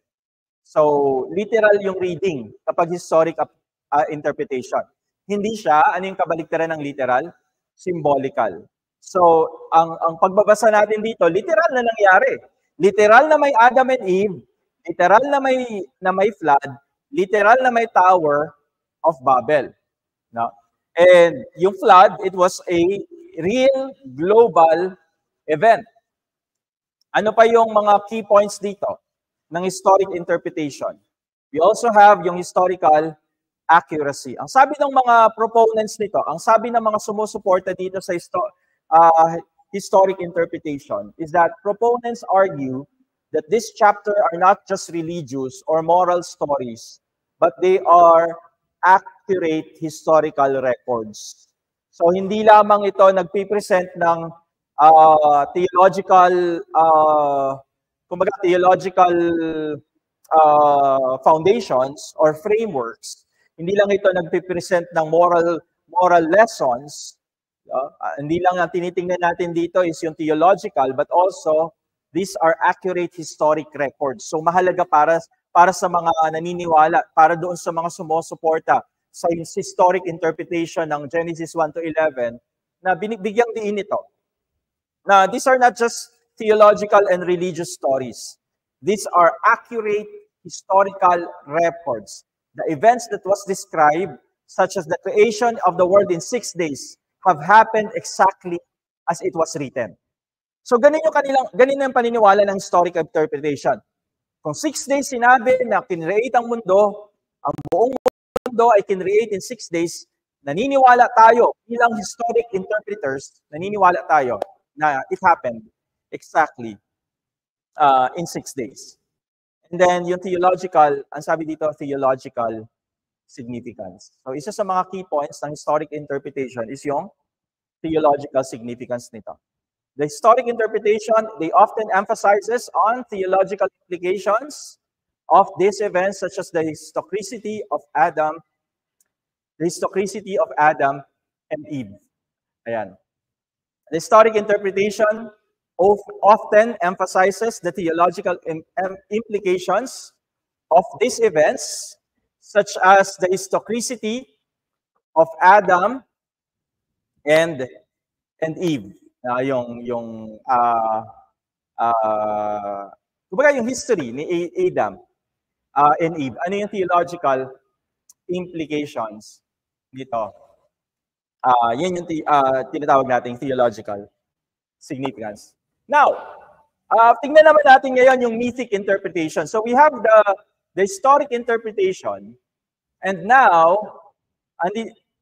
So, literal yung reading kapag historic interpretation. Hindi siya, ano yung kabaliktaran ng literal? Symbolical. So, ang pagbabasa natin dito, literal na nangyari. Literal na may Adam and Eve, literal na may flood, literal na may Tower of Babel. And yung flood, it was a real global event. Ano pa yung mga key points dito ng historic interpretation? We also have yung historical accuracy. Ang sabi ng mga proponents nito, ang sabi ng mga sumusuporta dito sa historic interpretation is that proponents argue that this chapter are not just religious or moral stories, but they are accurate historical records. So hindi lamang ito nagpipresent ng theological foundations or frameworks. Hindi lang ito nagpipresent ng moral lessons. Hindi lang ang tinitingnan natin dito is yung theological, but also these are accurate historic records. So mahalaga para sa mga naniniwala, para doon sa mga sumusuporta sa historic interpretation ng Genesis 1 to 11, na binigyang diin ito. Now, these are not just theological and religious stories. These are accurate historical records. The events that was described, such as the creation of the world in 6 days, have happened exactly as it was written. So ganun yung paniniwala ng historic interpretation. Kung 6 days sinabi na kinreate ang mundo, ang buong mundo ay kinreate in 6 days, naniniwala tayo bilang historic interpreters, naniniwala tayo na it happened exactly in 6 days. And then yung theological, ang sabi dito, theological significance. So isa sa mga key points ng historic interpretation is yung theological significance nito. The historic interpretation, they often emphasizes on theological implications of these events, such as the historicity of Adam and Eve. Ayan. The historic interpretation often emphasizes the theological implications of these events, such as the historicity of Adam and Eve. Kumbaga yung history ni Adam and Eve. Ano yung theological implications dito? Yan yung tinatawag nating theological significance. Now, tingnan naman natin ngayon yung mythic interpretation. So we have the historic interpretation, and now,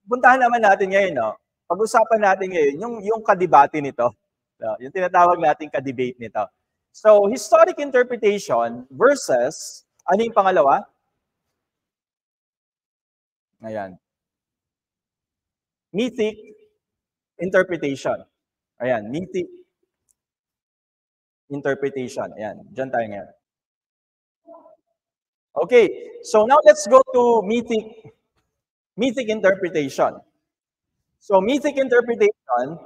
puntahan naman natin ngayon, no? Pag-usapan natin ngayon yung kadebate nito. Yung tinatawag nating kadebate nito. So, historic interpretation versus, ano yung pangalawa? Ayan. Mythic interpretation. Ayan, mythic interpretation. Ayan, dyan tayo ngayon. Okay, so now let's go to mythic interpretation. So, mythic interpretation,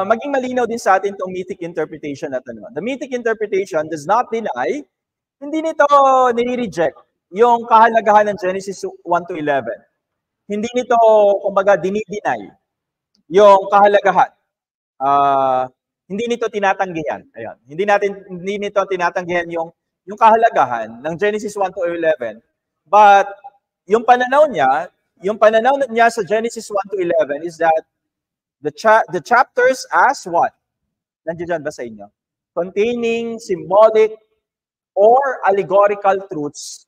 maging malinaw din sa atin itong mythic interpretation na ito. The mythic interpretation does not deny, hindi nito nire-reject yung kahalagahan ng Genesis 1 to 11. Hindi nito, kumbaga, dinideny yung kahalagahan. Hindi nito tinatanggihan. Ayan. Hindi nito tinatanggihan yung kahalagahan ng Genesis 1 to 11. But, yung pananaw niya sa Genesis 1 to 11 is that the chapters as what? Nandiyan dyan ba sa inyo? Containing symbolic or allegorical truths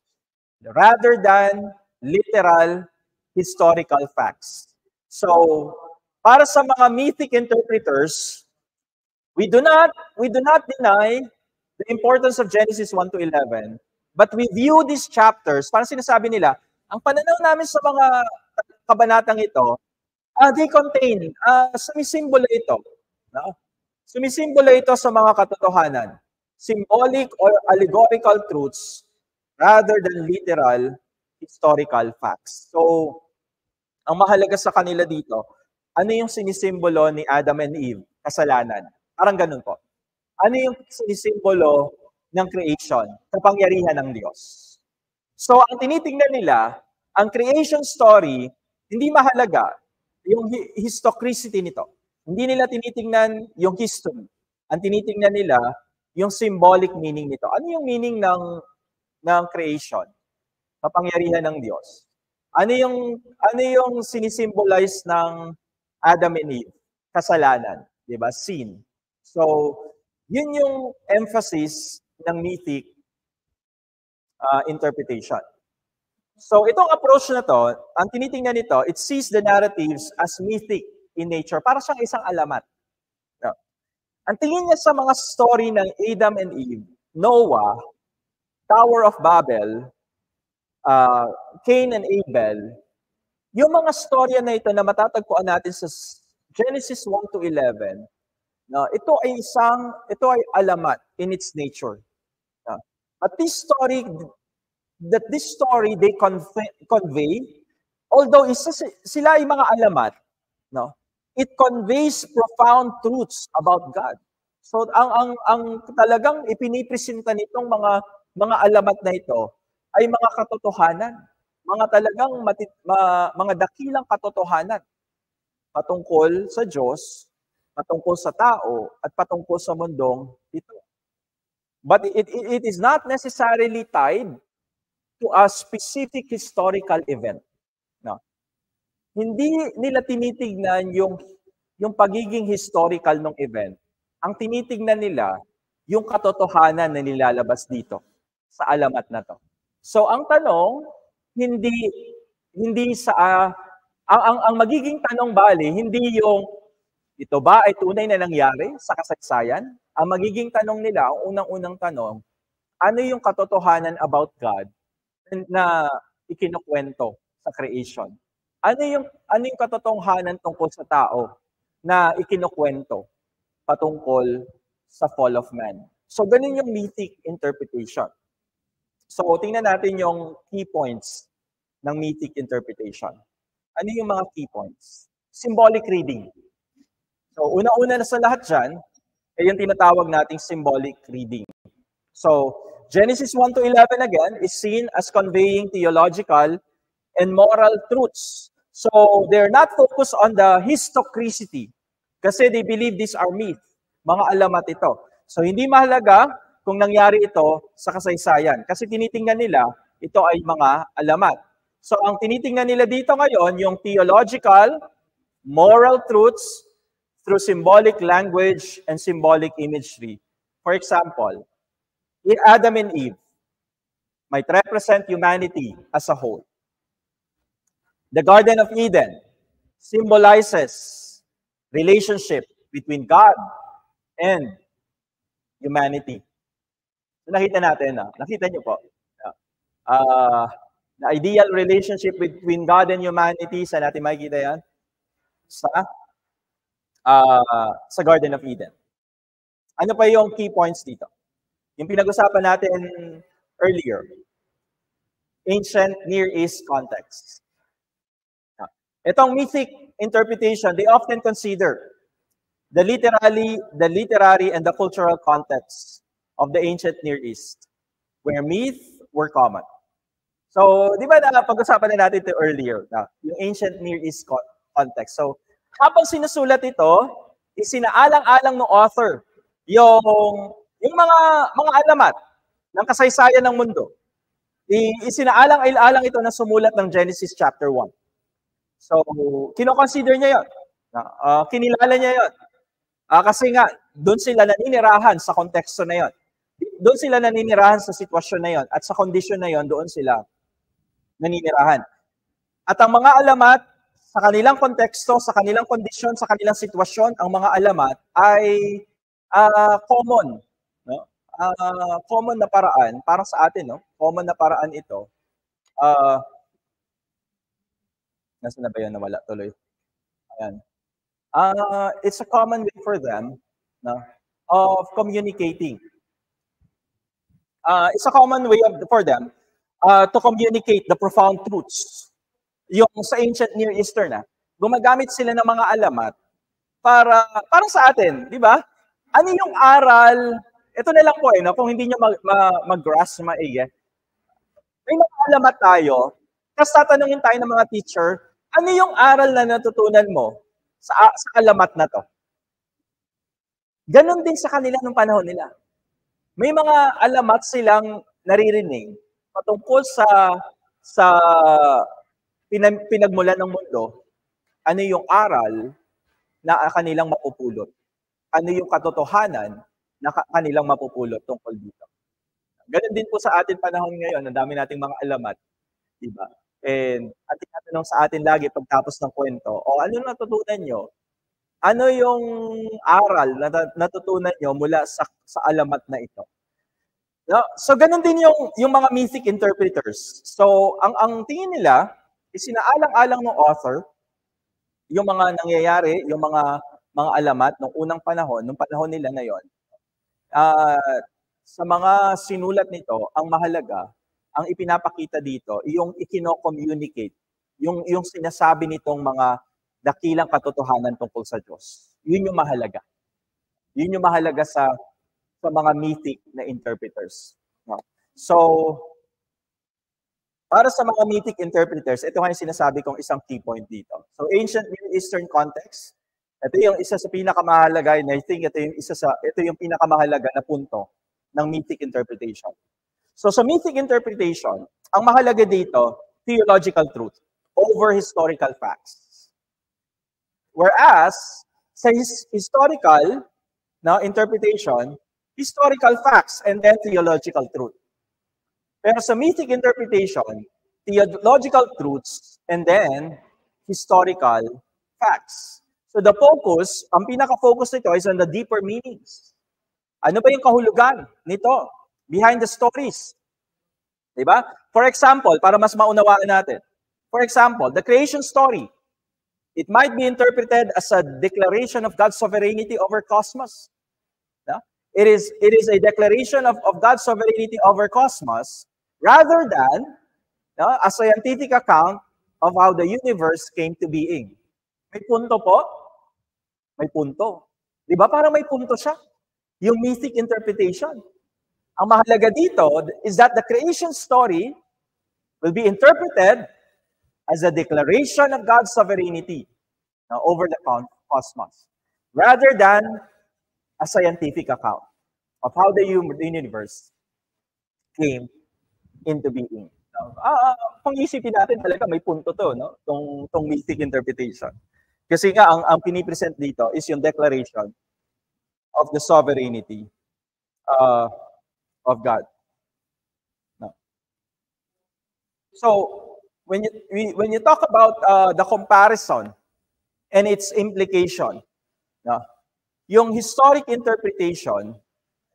rather than literal historical facts. So, para sa mga mythic interpreters, we do not deny the importance of Genesis 1 to 11, but we view these chapters, parang sinasabi nila, ang pananaw namin sa mga kabanatang ito, they contain, sumisimbolo ito. No? Sumisimbolo ito sa mga katotohanan. Symbolic or allegorical truths rather than literal historical facts. So, ang mahalaga sa kanila dito, ano yung sinisimbolo ni Adam and Eve? Kasalanan. Parang ganun po. Ano yung sinisimbolo ng creation? Kapangyarihan ng Diyos. So, ang tinitingnan nila, ang creation story, hindi mahalaga yung historicity nito. Hindi nila tinitingnan yung history. Ang tinitingnan nila, yung symbolic meaning nito. Ano yung meaning ng creation? Kapangyarihan ng Diyos. Ano yung sinisimbolize ng Adam and Eve? Kasalanan, 'di ba? Sin. So, yun yung emphasis ng mythic interpretation. So, itong approach na to, ang tinitingnan nito, it sees the narratives as mythic in nature. Para siyang isang alamat. No. Ang tingin niya sa mga story ng Adam and Eve, Noah, Tower of Babel, Cain and Abel, yung mga storya na ito na matatagpuan natin sa Genesis 1 to 11, no, ito ay alamat in its nature. No. But this story they convey although sila ay mga alamat, no? It conveys profound truths about God. So ang talagang ipinipresenta nitong mga alamat na ito ay mga katotohanan, mga talagang mga dakilang katotohanan patungkol sa Diyos, patungkol sa tao, at patungkol sa mundong ito. But it is not necessarily tied to a specific historical event. No. Hindi nila tinitignan yung pagiging historical ng event. Ang tinitignan nila yung katotohanan na nilalabas dito sa alamat na to. So ang tanong, hindi sa ang magiging tanong bali, hindi yung ito ba ay tunay na nangyari sa kasaysayan? Ang magiging tanong nila, ang unang-unang tanong, ano yung katotohanan about God na ikinukwento sa creation? Ano yung katotohanan tungkol sa tao na ikinukwento patungkol sa fall of man? So ganun yung mythic interpretation. So tingnan natin yung key points ng mythic interpretation. Ano yung mga key points? Symbolic reading. So una-una na sa lahat dyan, ay yung tinatawag nating symbolic reading. So Genesis 1 to 11 again is seen as conveying theological and moral truths. So they're not focused on the historicity kasi they believe these are myth, mga alamat ito. So hindi mahalaga kung nangyari ito sa kasaysayan kasi tinitingnan nila ito ay mga alamat. So ang tinitingnan nila dito ngayon yung theological, moral truths through symbolic language and symbolic imagery. For example, in Adam and Eve might represent humanity as a whole. The Garden of Eden symbolizes relationship between God and humanity. So nakita natin, nakita niyo po. The ideal relationship between God and humanity, saan natin makikita yan? Sa Garden of Eden. Ano pa yung key points dito? Yung pinag-usapan natin earlier. Ancient Near East context. Itong mythic interpretation, they often consider the literary and the cultural context of the ancient Near East, where myth were common. So, di ba pag-usapan na natin ito earlier, yung ancient Near East context. So, habang sinusulat ito, isinaalang-alang ng author yung mga alamat ng kasaysayan ng mundo. Isinaalang-alang ito na sumulat ng Genesis chapter 1. So, kino-consider niya yun. Kinilala niya yun. Kasi nga, doon sila naninirahan sa konteksto na yun. Doon sila naninirahan sa sitwasyon na yun. At sa kondisyon na yun, doon sila naninirahan. At ang mga alamat, sa kanilang konteksto, sa kanilang kondisyon, sa kanilang sitwasyon, ang mga alamat ay common. No? Common na paraan, parang sa atin, no? Common na paraan ito. Nasaan na ba yun? Nawala tuloy. Ayan. It's a common way for them, no, of communicating. It's a common way for them to communicate the profound truths. Yung sa ancient Near Eastern, gumagamit sila ng mga alamat parang sa atin, di ba? Ano yung aral? Ito na lang po no? Kung hindi nyo mag-grasp maigi. May mga alamat tayo, tapos tatanungin tayo ng mga teacher, ano yung aral na natutunan mo sa alamat na to? Ganon din sa kanila nung panahon nila. May mga alamat silang naririnig patungkol sa pinagmulan ng mundo, ano yung aral na kanilang mapupulot? Ano yung katotohanan na kanilang mapupulot tungkol dito? Ganun din po sa atin panahon ngayon, ang dami nating mga alamat, di ba? And at tinatanong sa atin lagi pagtapos ng kwento, ano natutunan nyo? Ano yung aral na natutunan nyo mula sa alamat na ito? No? So ganun din yung mga mythic interpreters. So ang tingin nila, isinaalang-alang ng author yung mga nangyayari, yung mga alamat nung unang panahon, nung panahon nila na yon. Sa mga sinulat nito, ang mahalaga, ang ipinapakita dito, yung ikino-communicate Yung sinasabi nitong mga dakilang katotohanan tungkol sa Diyos. Yun yung mahalaga. Yun yung mahalaga sa mga mythic na interpreters. No? So, para sa mga mythic interpreters, ito nga yung sinasabi kong isang key point dito. So, ancient Near Eastern context, ito yung isa sa pinakamahalaga, and I think ito yung pinakamahalaga na punto ng mythic interpretation. So, sa mythic interpretation, ang mahalaga dito, theological truth over historical facts. Whereas, sa historical interpretation, historical facts and then theological truth. Pero sa mythic interpretation, theological truths and then historical facts. So the focus, ang pinaka-focus nito is on the deeper meanings. Ano ba yung kahulugan nito? Behind the stories. Diba? For example, para mas maunawaan natin. For example, the creation story. It might be interpreted as a declaration of God's sovereignty over cosmos. No? It is a declaration of God's sovereignty over cosmos rather than a scientific account of how the universe came to being. May punto po? May punto. Di ba? Parang may punto siya. Yung mythic interpretation. Ang mahalaga dito is that the creation story will be interpreted as a declaration of God's sovereignty over the cosmos, rather than a scientific account of how the universe came into being. Kung isipin natin talaga may punto to, no? Tong mythic interpretation. Kasi nga ang pinipresent dito is yung declaration of the sovereignty of God. No. So when you talk about the comparison and its implication, no? Yung historic interpretation,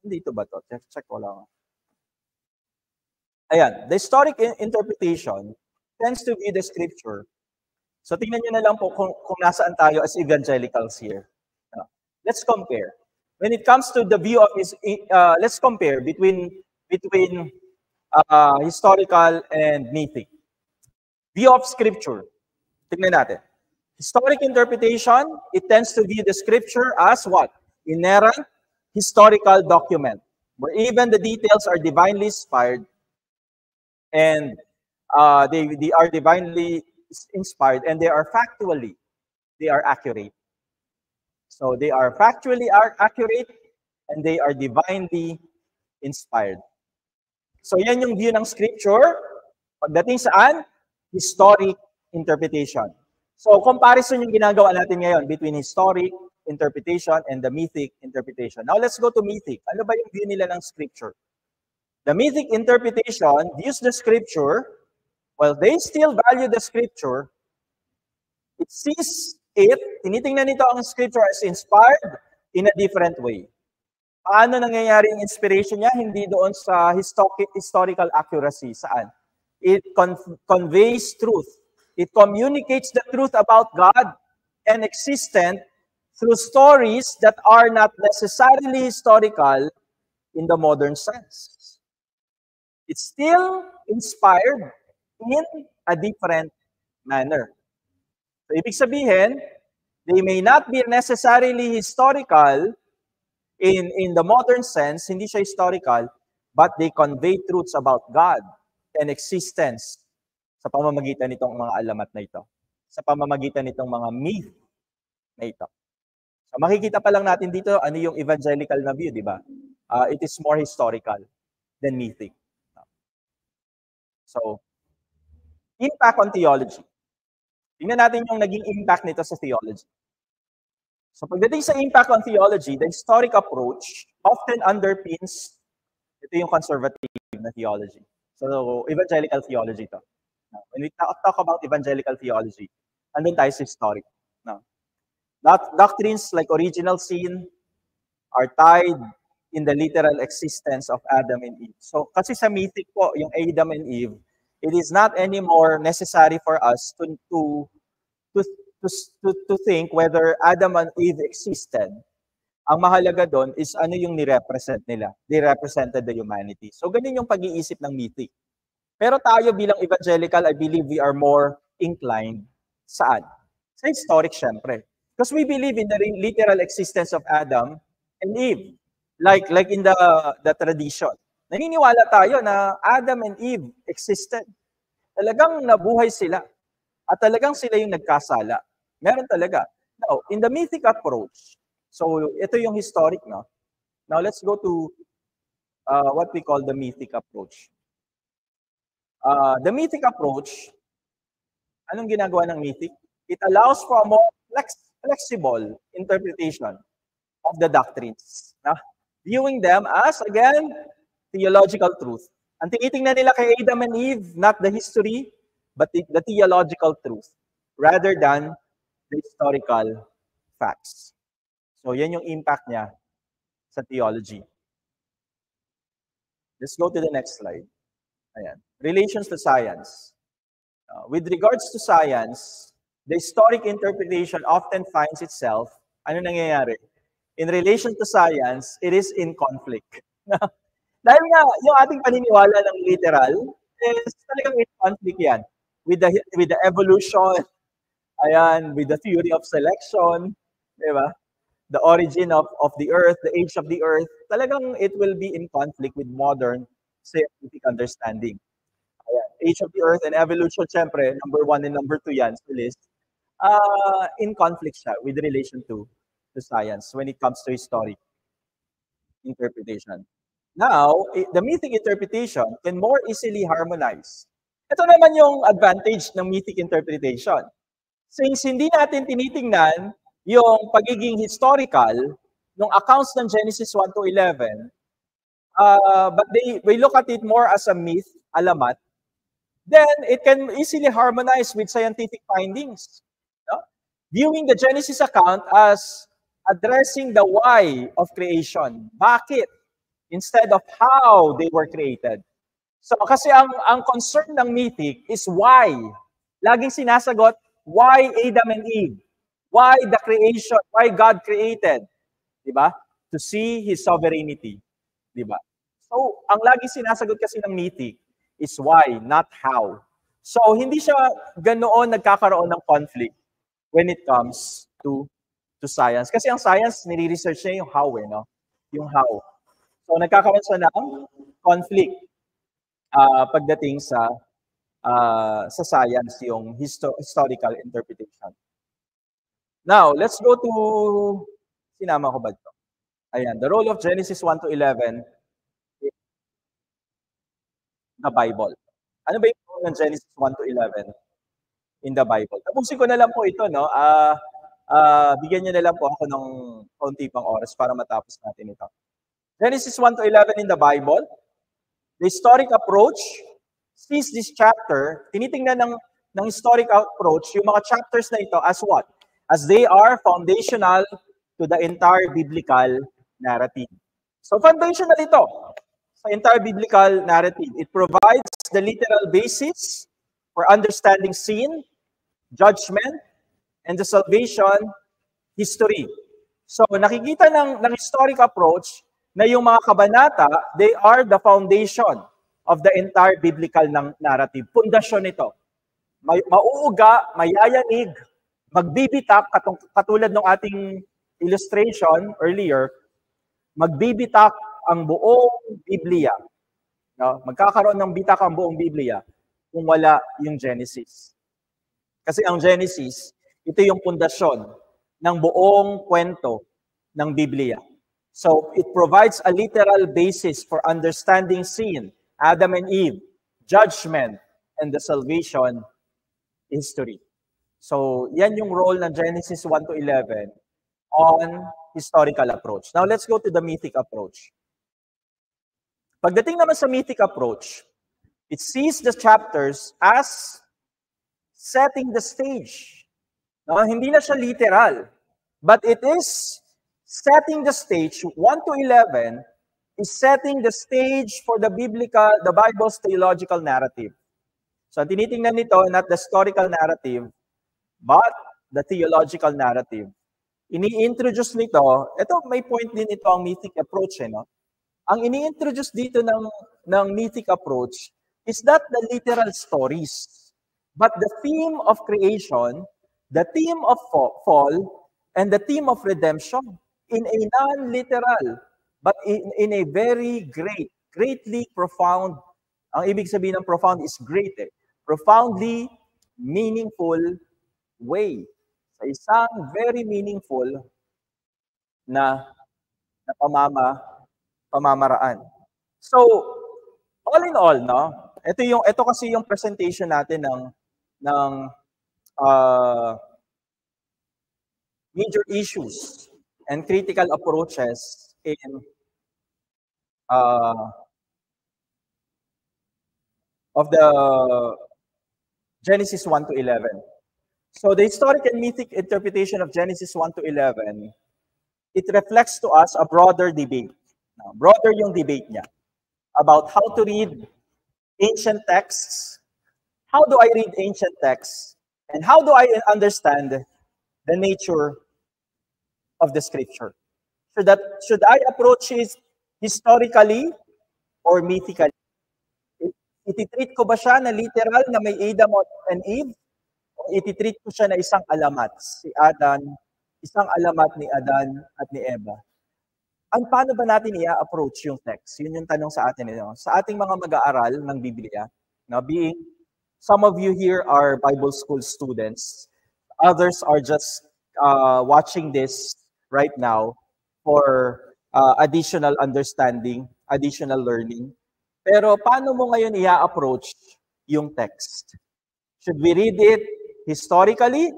dito ba to? Check ko lang. Ayan, the historic interpretation tends to view the scripture. So tingnan nyo na lang po kung nasaan tayo as evangelicals here. No? Let's compare. When it comes to the view of let's compare between historical and mythic. View of scripture. Tingnan natin. Historic interpretation, it tends to view the scripture as what? Inerrant historical document, where even the details are divinely inspired and they are divinely inspired and they are accurate. So they are factually accurate and they are divinely inspired. So yan yung view ng scripture. Pagdating saan? Historic interpretation. So comparison yung ginagawa natin ngayon between historic interpretation and the mythic interpretation. Now let's go to mythic. Ano ba yung view nila ng scripture? The mythic interpretation views the scripture, while they still value the scripture, it sees tinitingnan nito ang scripture as inspired in a different way. Paano nangyayari yung inspiration niya? Hindi doon sa historical accuracy. Saan? It conveys truth. It communicates the truth about God and existent through stories that are not necessarily historical in the modern sense. It's still inspired in a different manner. So, ibig sabihin, they may not be necessarily historical in the modern sense, hindi siya historical, but they convey truths about God and existence sa pamamagitan nitong mga alamat na ito. Sa pamamagitan nitong mga myth na ito. So, makikita pa lang natin dito ano yung evangelical na view, di ba? It is more historical than mythic. So, impact on theology. Tingnan natin yung naging impact nito sa theology. So pagdating sa impact on theology, the historic approach often underpins, ito yung conservative na theology. So evangelical theology ito. Now, when we talk about evangelical theology, andun tayo sa historic. Now, doctrines like original sin are tied in the literal existence of Adam and Eve. So kasi sa mythic po, yung Adam and Eve, it is not anymore necessary for us to think whether Adam and Eve existed. Ang mahalaga doon is ano yung ni-represent nila. They represented the humanity. So ganun yung pag-iisip ng mythic. Pero tayo bilang evangelical, I believe we are more inclined. Saan? Sa historic, syempre. Because we believe in the literal existence of Adam and Eve. Like in the tradition. Naniniwala tayo na Adam and Eve existed. Talagang nabuhay sila. At talagang sila yung nagkasala. Meron talaga. Now, in the mythic approach, so ito yung historic, no? Now, let's go to what we call the mythic approach. The mythic approach, anong ginagawa ng mythic? It allows for a more flexible interpretation of the doctrines. Viewing them as, again, theological truth. Ang tinitingnan nila kay Adam and Eve, not the history, but the theological truth, rather than the historical facts. So, yan yung impact niya sa theology. Let's go to the next slide. Ayan. Relations to science. With regards to science, the historic interpretation often finds itself, ano nangyayari? In relation to science, it is in conflict. Dahil nga, yung ating paniniwala ng literal, is talagang in conflict yan. With the evolution, ayan, with the theory of selection, di ba? The origin of the earth, the age of the earth, talagang it will be in conflict with modern scientific understanding. Ayan, age of the earth and evolution, syempre, number 1 and number 2 yan sa list. In conflict siya with relation to science when it comes to historic interpretation. Now, the mythic interpretation can more easily harmonize. Ito naman yung advantage ng mythic interpretation. Since hindi natin tinitingnan yung pagiging historical ng accounts ng Genesis 1 to 11, but we look at it more as a myth, alamat, then it can easily harmonize with scientific findings. No? Viewing the Genesis account as addressing the why of creation. Bakit? Instead of how they were created. So, kasi ang concern ng mythic is why. Laging sinasagot, why Adam and Eve? Why the creation? Why God created? Diba? To see His sovereignty. Diba? So, ang laging sinasagot kasi ng mythic is why, not how. So, hindi siya ganoon nagkakaroon ng conflict when it comes to science. Kasi ang science, nire-research niya yung how, no? Yung how. So, nagkakaroon siya ng conflict pagdating sa science, yung historical interpretation. Now, let's go to, sinama ko ba ito? Ayan, the role of Genesis 1 to 11 in the Bible. Ano ba yung role ng Genesis 1 to 11 in the Bible? Tapusin ko na lang po ito, no? Bigyan niyo na lang po ako ng kaunti pang oras para matapos natin ito. Genesis 1 to 11 in the Bible, the historic approach sees this chapter, tinitingnan ng historic approach, yung mga chapters na ito as what? As they are foundational to the entire biblical narrative. So foundational ito sa entire biblical narrative. It provides the literal basis for understanding sin, judgment, and the salvation history. So nakikita ng historic approach na yung mga kabanata, they are the foundation of the entire biblical narrative. Pundasyon nito. Mauuga, mayayanig, magbibitak, katulad ng ating illustration earlier, magbibitak ang buong Biblia. No? Magkakaroon ng bitak ang buong Biblia kung wala yung Genesis. Kasi ang Genesis, ito yung pundasyon ng buong kwento ng Biblia. So, it provides a literal basis for understanding sin, Adam and Eve, judgment, and the salvation history. So, yan yung role ng Genesis 1 to 11 on historical approach. Now, let's go to the mythic approach. Pagdating naman sa mythic approach, it sees the chapters as setting the stage. No, hindi na siya literal, but it is setting the stage. 1 to 11 is setting the stage for the Bible's theological narrative. So, tinitingnan nito, not the historical narrative, but the theological narrative. Ini-introduce nito, ito may point din ito ang mythic approach, no? Ang ini-introduce dito ng mythic approach is not the literal stories, But the theme of creation, the theme of fall, and the theme of redemption in a non-literal, but in a very greatly profound, ang ibig sabihin ng profound is great profoundly meaningful way. Sa isang very meaningful na pamamaraan. So, all in all, no? Ito kasi yung presentation natin ng major issues and critical approaches in of the Genesis 1 to 11. So the historic and mythic interpretation of Genesis 1 to 11, it reflects to us a broader debate. Broader yung debate niya about how to read ancient texts. How do I read ancient texts? And how do I understand the nature of the scripture? Should I approach it historically or mythically? Ititreat ko ba siya na literal na may Adam and Eve? O ititreat ko siya na isang alamat, isang alamat ni Adan at ni Eva? Paano ba natin i-approach yung text? Yun yung tanong sa atin. Sa ating mga mag-aaral ng Biblia, being some of you here are Bible school students, others are just watching this right now for additional understanding, additional learning. Pero paano mo ngayon i-approach yung text? Should we read it historically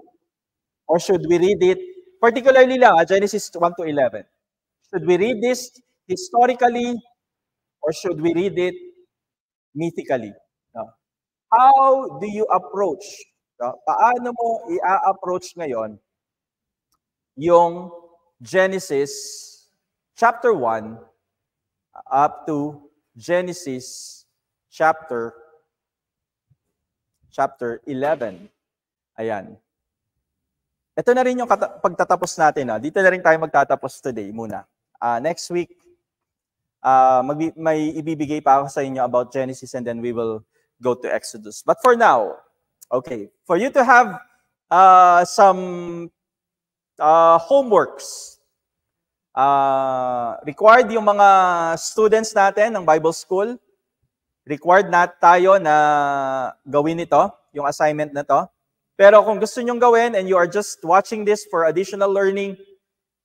or should we read it, particularly lang, Genesis 1 to 11? Should we read this historically or should we read it mythically? How do you approach? Paano mo i-approach ngayon yung Genesis chapter 1 up to Genesis chapter 11. Ayan. Ito na rin yung pagtatapos natin. Dito na rin tayo magtatapos today muna. Next week, may ibibigay pa ako sa inyo about Genesis and then we will go to Exodus. But for now, okay, for you to have some homeworks, required yung mga students natin ng Bible School, required na tayo na gawin ito, yung assignment na to. Pero kung gusto nyong gawin and you are just watching this for additional learning,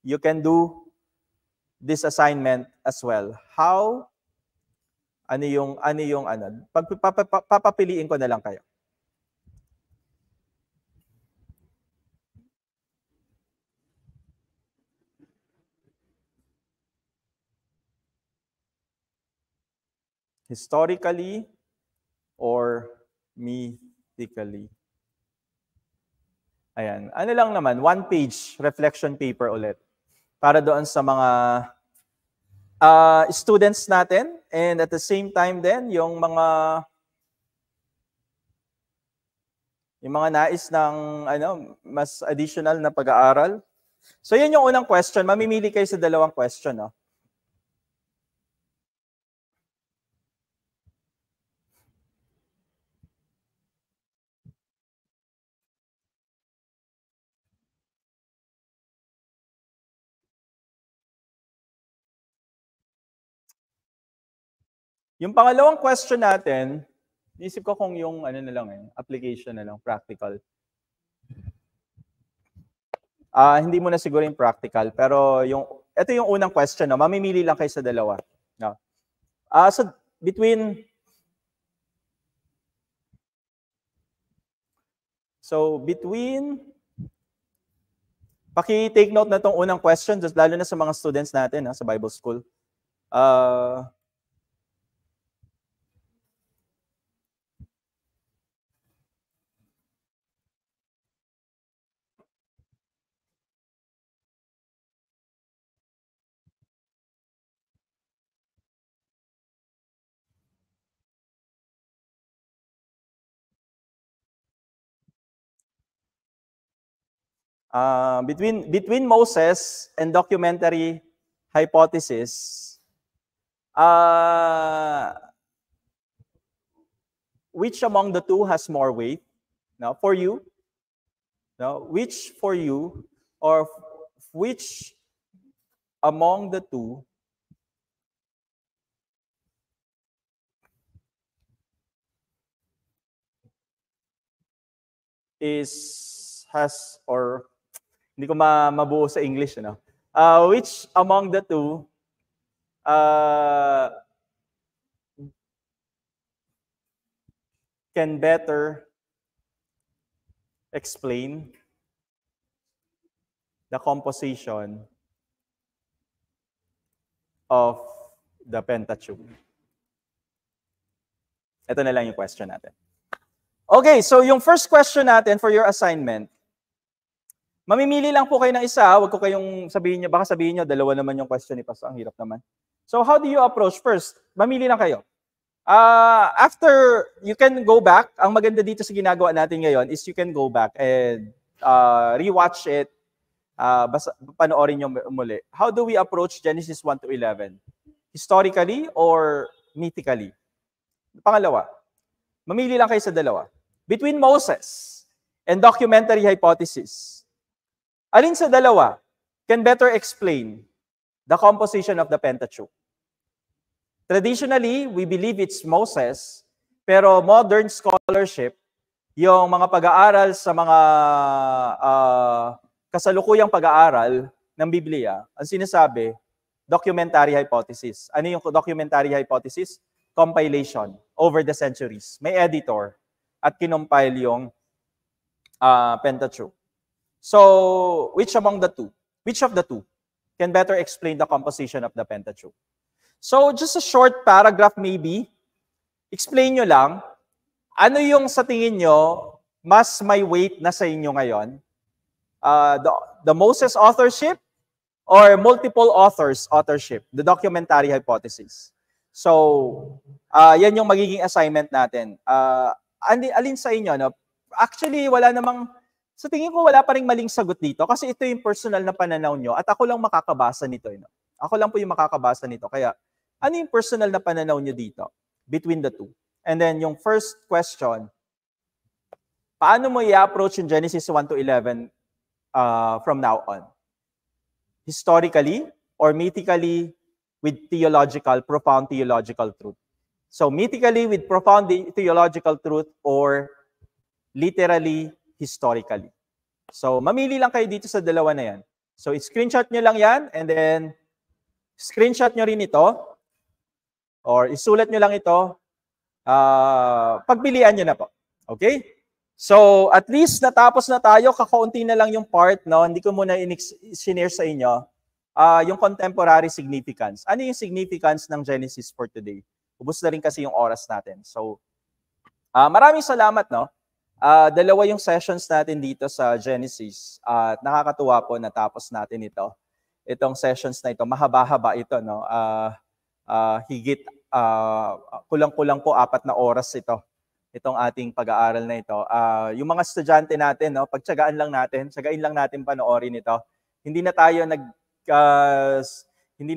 you can do this assignment as well. How? Papapiliin ko na lang kayo. Historically or mythically? Ayan. Ano lang naman, one-page reflection paper ulit. Para doon sa mga students natin and at the same time din, yung mga nais ng mas additional na pag-aaral. So yun yung unang question. Mamimili kayo sa dalawang question. No? Yung pangalawang question natin, isip ko kung yung application na lang, practical. Hindi mo na siguro yung practical, pero ito yung unang question, no? Mamimili lang kayo sa dalawa. No? So between, paki-take note na tong unang question, just lalo na sa mga students natin sa Bible School. Between Moses and documentary hypothesis, which among the two has more weight? Now, for you, now, which for you, or which among the two has, or hindi ko mabuo sa English, ano? Which among the two can better explain the composition of the Pentateuch? Ito na lang yung question natin. Okay, so yung first question natin for your assignment, mamimili lang po kayo ng isa. Huwag ko kayong sabihin nyo, baka sabihin nyo, dalawa naman yung question ni Pastor. Ang hirap naman. So how do you approach? First, mamili lang kayo. After, you can go back. Ang maganda dito sa ginagawa natin ngayon is you can go back and rewatch it. Panoorin nyo muli. How do we approach Genesis 1 to 11? Historically or mythically? Pangalawa, mamili lang kayo sa dalawa. Between Moses and documentary hypothesis, alin sa dalawa can better explain the composition of the Pentateuch? Traditionally, we believe it's Moses, pero modern scholarship, yung mga pag-aaral sa mga kasalukuyang pag-aaral ng Biblia, ang sinasabi, documentary hypothesis. Ano yung documentary hypothesis? Compilation over the centuries. May editor at kinompile yung Pentateuch. So, which of the two can better explain the composition of the Pentateuch? So, just a short paragraph maybe, explain nyo lang, ano yung sa tingin nyo mas may weight na sa inyo ngayon? The Moses authorship or multiple authors authorship? The documentary hypothesis. So, yan yung magiging assignment natin. Alin sa inyo, no? Actually, wala namang, sa tingin ko wala pa ring maling sagot dito kasi ito yung personal na pananaw nyo at ako lang makakabasa nito. No? Ako lang po yung makakabasa nito. Kaya, ano yung personal na pananaw nyo dito? Between the two. And then, yung first question, paano mo i-approach yung Genesis 1 to 11 from now on? Historically or mythically with profound theological truth? So, mythically with profound theological truth or literally, historically. So, mamili lang kayo dito sa dalawa na yan. So, screenshot nyo lang yan and then screenshot nyo rin ito or isulat nyo lang ito. Pagpilian nyo na po. Okay? So, at least natapos na tayo. Kakaunti na lang yung part, no? Hindi ko muna sinare sa inyo. Yung contemporary significance. Ano yung significance ng Genesis for today? Ubus na rin kasi yung oras natin. So, maraming salamat, no? Dalawa yung sessions natin dito sa Genesis. Nakakatuwa po natapos natin ito. Itong sessions na ito, mahaba-haba ito, no? Higit, kulang-kulang po 4 na oras ito. Itong ating pag-aaral na ito. Yung mga estudyante natin, no? Pagtsagaan lang natin, tsagain lang natin panoorin ito. Hindi na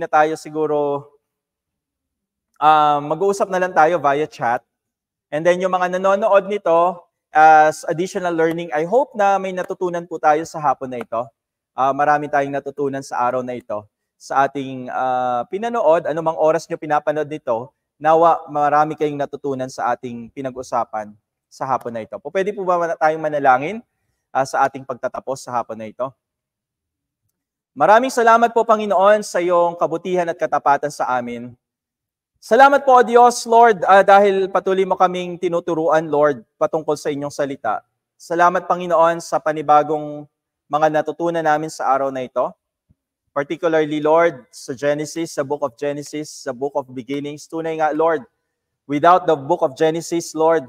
tayo siguro mag-uusap na lang tayo via chat. And then yung mga nanonood nito as additional learning, I hope na may natutunan po tayo sa hapon na ito. Marami tayong natutunan sa araw na ito. Sa ating pinanood, anumang oras nyo pinapanood nito, nawa marami kayong natutunan sa ating pinag-usapan sa hapon na ito. Pwede po ba tayong manalangin sa ating pagtatapos sa hapon na ito? Maraming salamat po, Panginoon, sa iyong kabutihan at katapatan sa amin. Salamat po, O Diyos, Lord, dahil patuloy mo kaming tinuturuan, Lord, patungkol sa inyong salita. Salamat, Panginoon, sa panibagong mga natutunan namin sa araw na ito. Particularly, Lord, sa Genesis, sa Book of Genesis, sa Book of Beginnings. Tunay nga, Lord, without the Book of Genesis, Lord,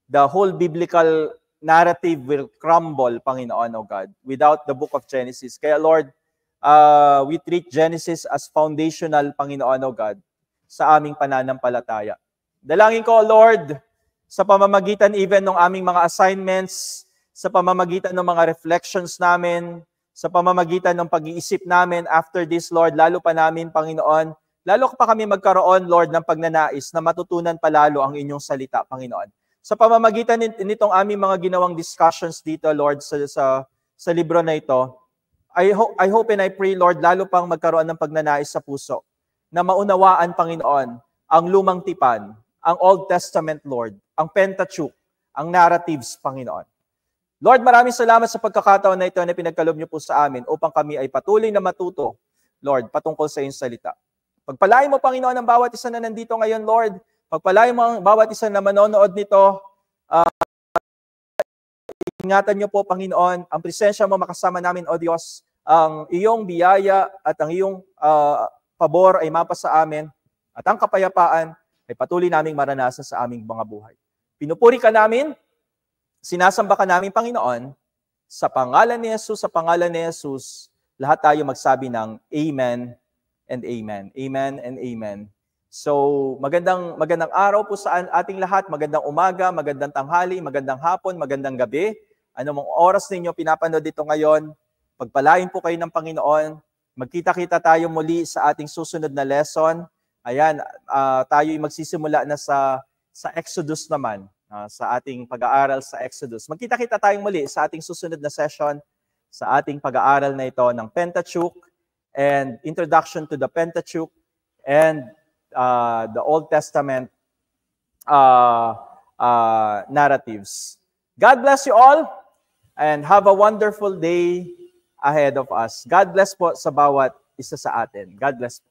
the whole biblical narrative will crumble, Panginoon, O God, without the Book of Genesis. Kaya, Lord, we treat Genesis as foundational, Panginoon, O God, sa aming pananampalataya. Dalangin ko, Lord, sa pamamagitan even ng aming mga assignments, sa pamamagitan ng mga reflections namin, sa pamamagitan ng pag-iisip namin after this, Lord, lalo pa namin, Panginoon, lalo pa kami magkaroon, Lord, ng pagnanais na matutunan palalo ang inyong salita, Panginoon. Sa pamamagitan nitong aming mga ginawang discussions dito, Lord, sa libro na ito, I hope and I pray, Lord, lalo pang magkaroon ng pagnanais sa puso na maunawaan, Panginoon, ang lumang tipan, ang Old Testament, Lord, ang Pentateuch, ang narratives, Panginoon. Lord, maraming salamat sa pagkakataon na ito na pinagkaloob niyo po sa amin upang kami ay patuloy na matuto, Lord, patungkol sa iyong salita. Pagpalain mo, Panginoon, ang bawat isa na nandito ngayon, Lord. Pagpalain mo ang bawat isa na manonood nito. Ingatan niyo po, Panginoon, ang presensya mo makasama namin, O Diyos, ang iyong biyaya at ang iyong pabor ay mapa sa amin at ang kapayapaan ay patuloy naming maranasan sa aming mga buhay. Pinupuri ka namin, sinasamba ka namin, Panginoon, sa pangalan ni Jesus, lahat tayo magsabi ng Amen and Amen. Amen and Amen. So, magandang araw po sa ating lahat, magandang umaga, magandang tanghali, magandang hapon, magandang gabi. Anumang oras ninyo pinapanood dito ngayon, pagpalain po kayo ng Panginoon. Magkita-kita tayo muli sa ating susunod na lesson. Ayan, tayo'y magsisimula na sa Exodus naman, sa ating pag-aaral sa Exodus. Magkita-kita tayong muli sa ating susunod na session, sa ating pag-aaral na ito ng Pentateuch and Introduction to the Pentateuch and the Old Testament narratives. God bless you all and have a wonderful day ahead of us. God bless po sa bawat isa sa atin. God bless po.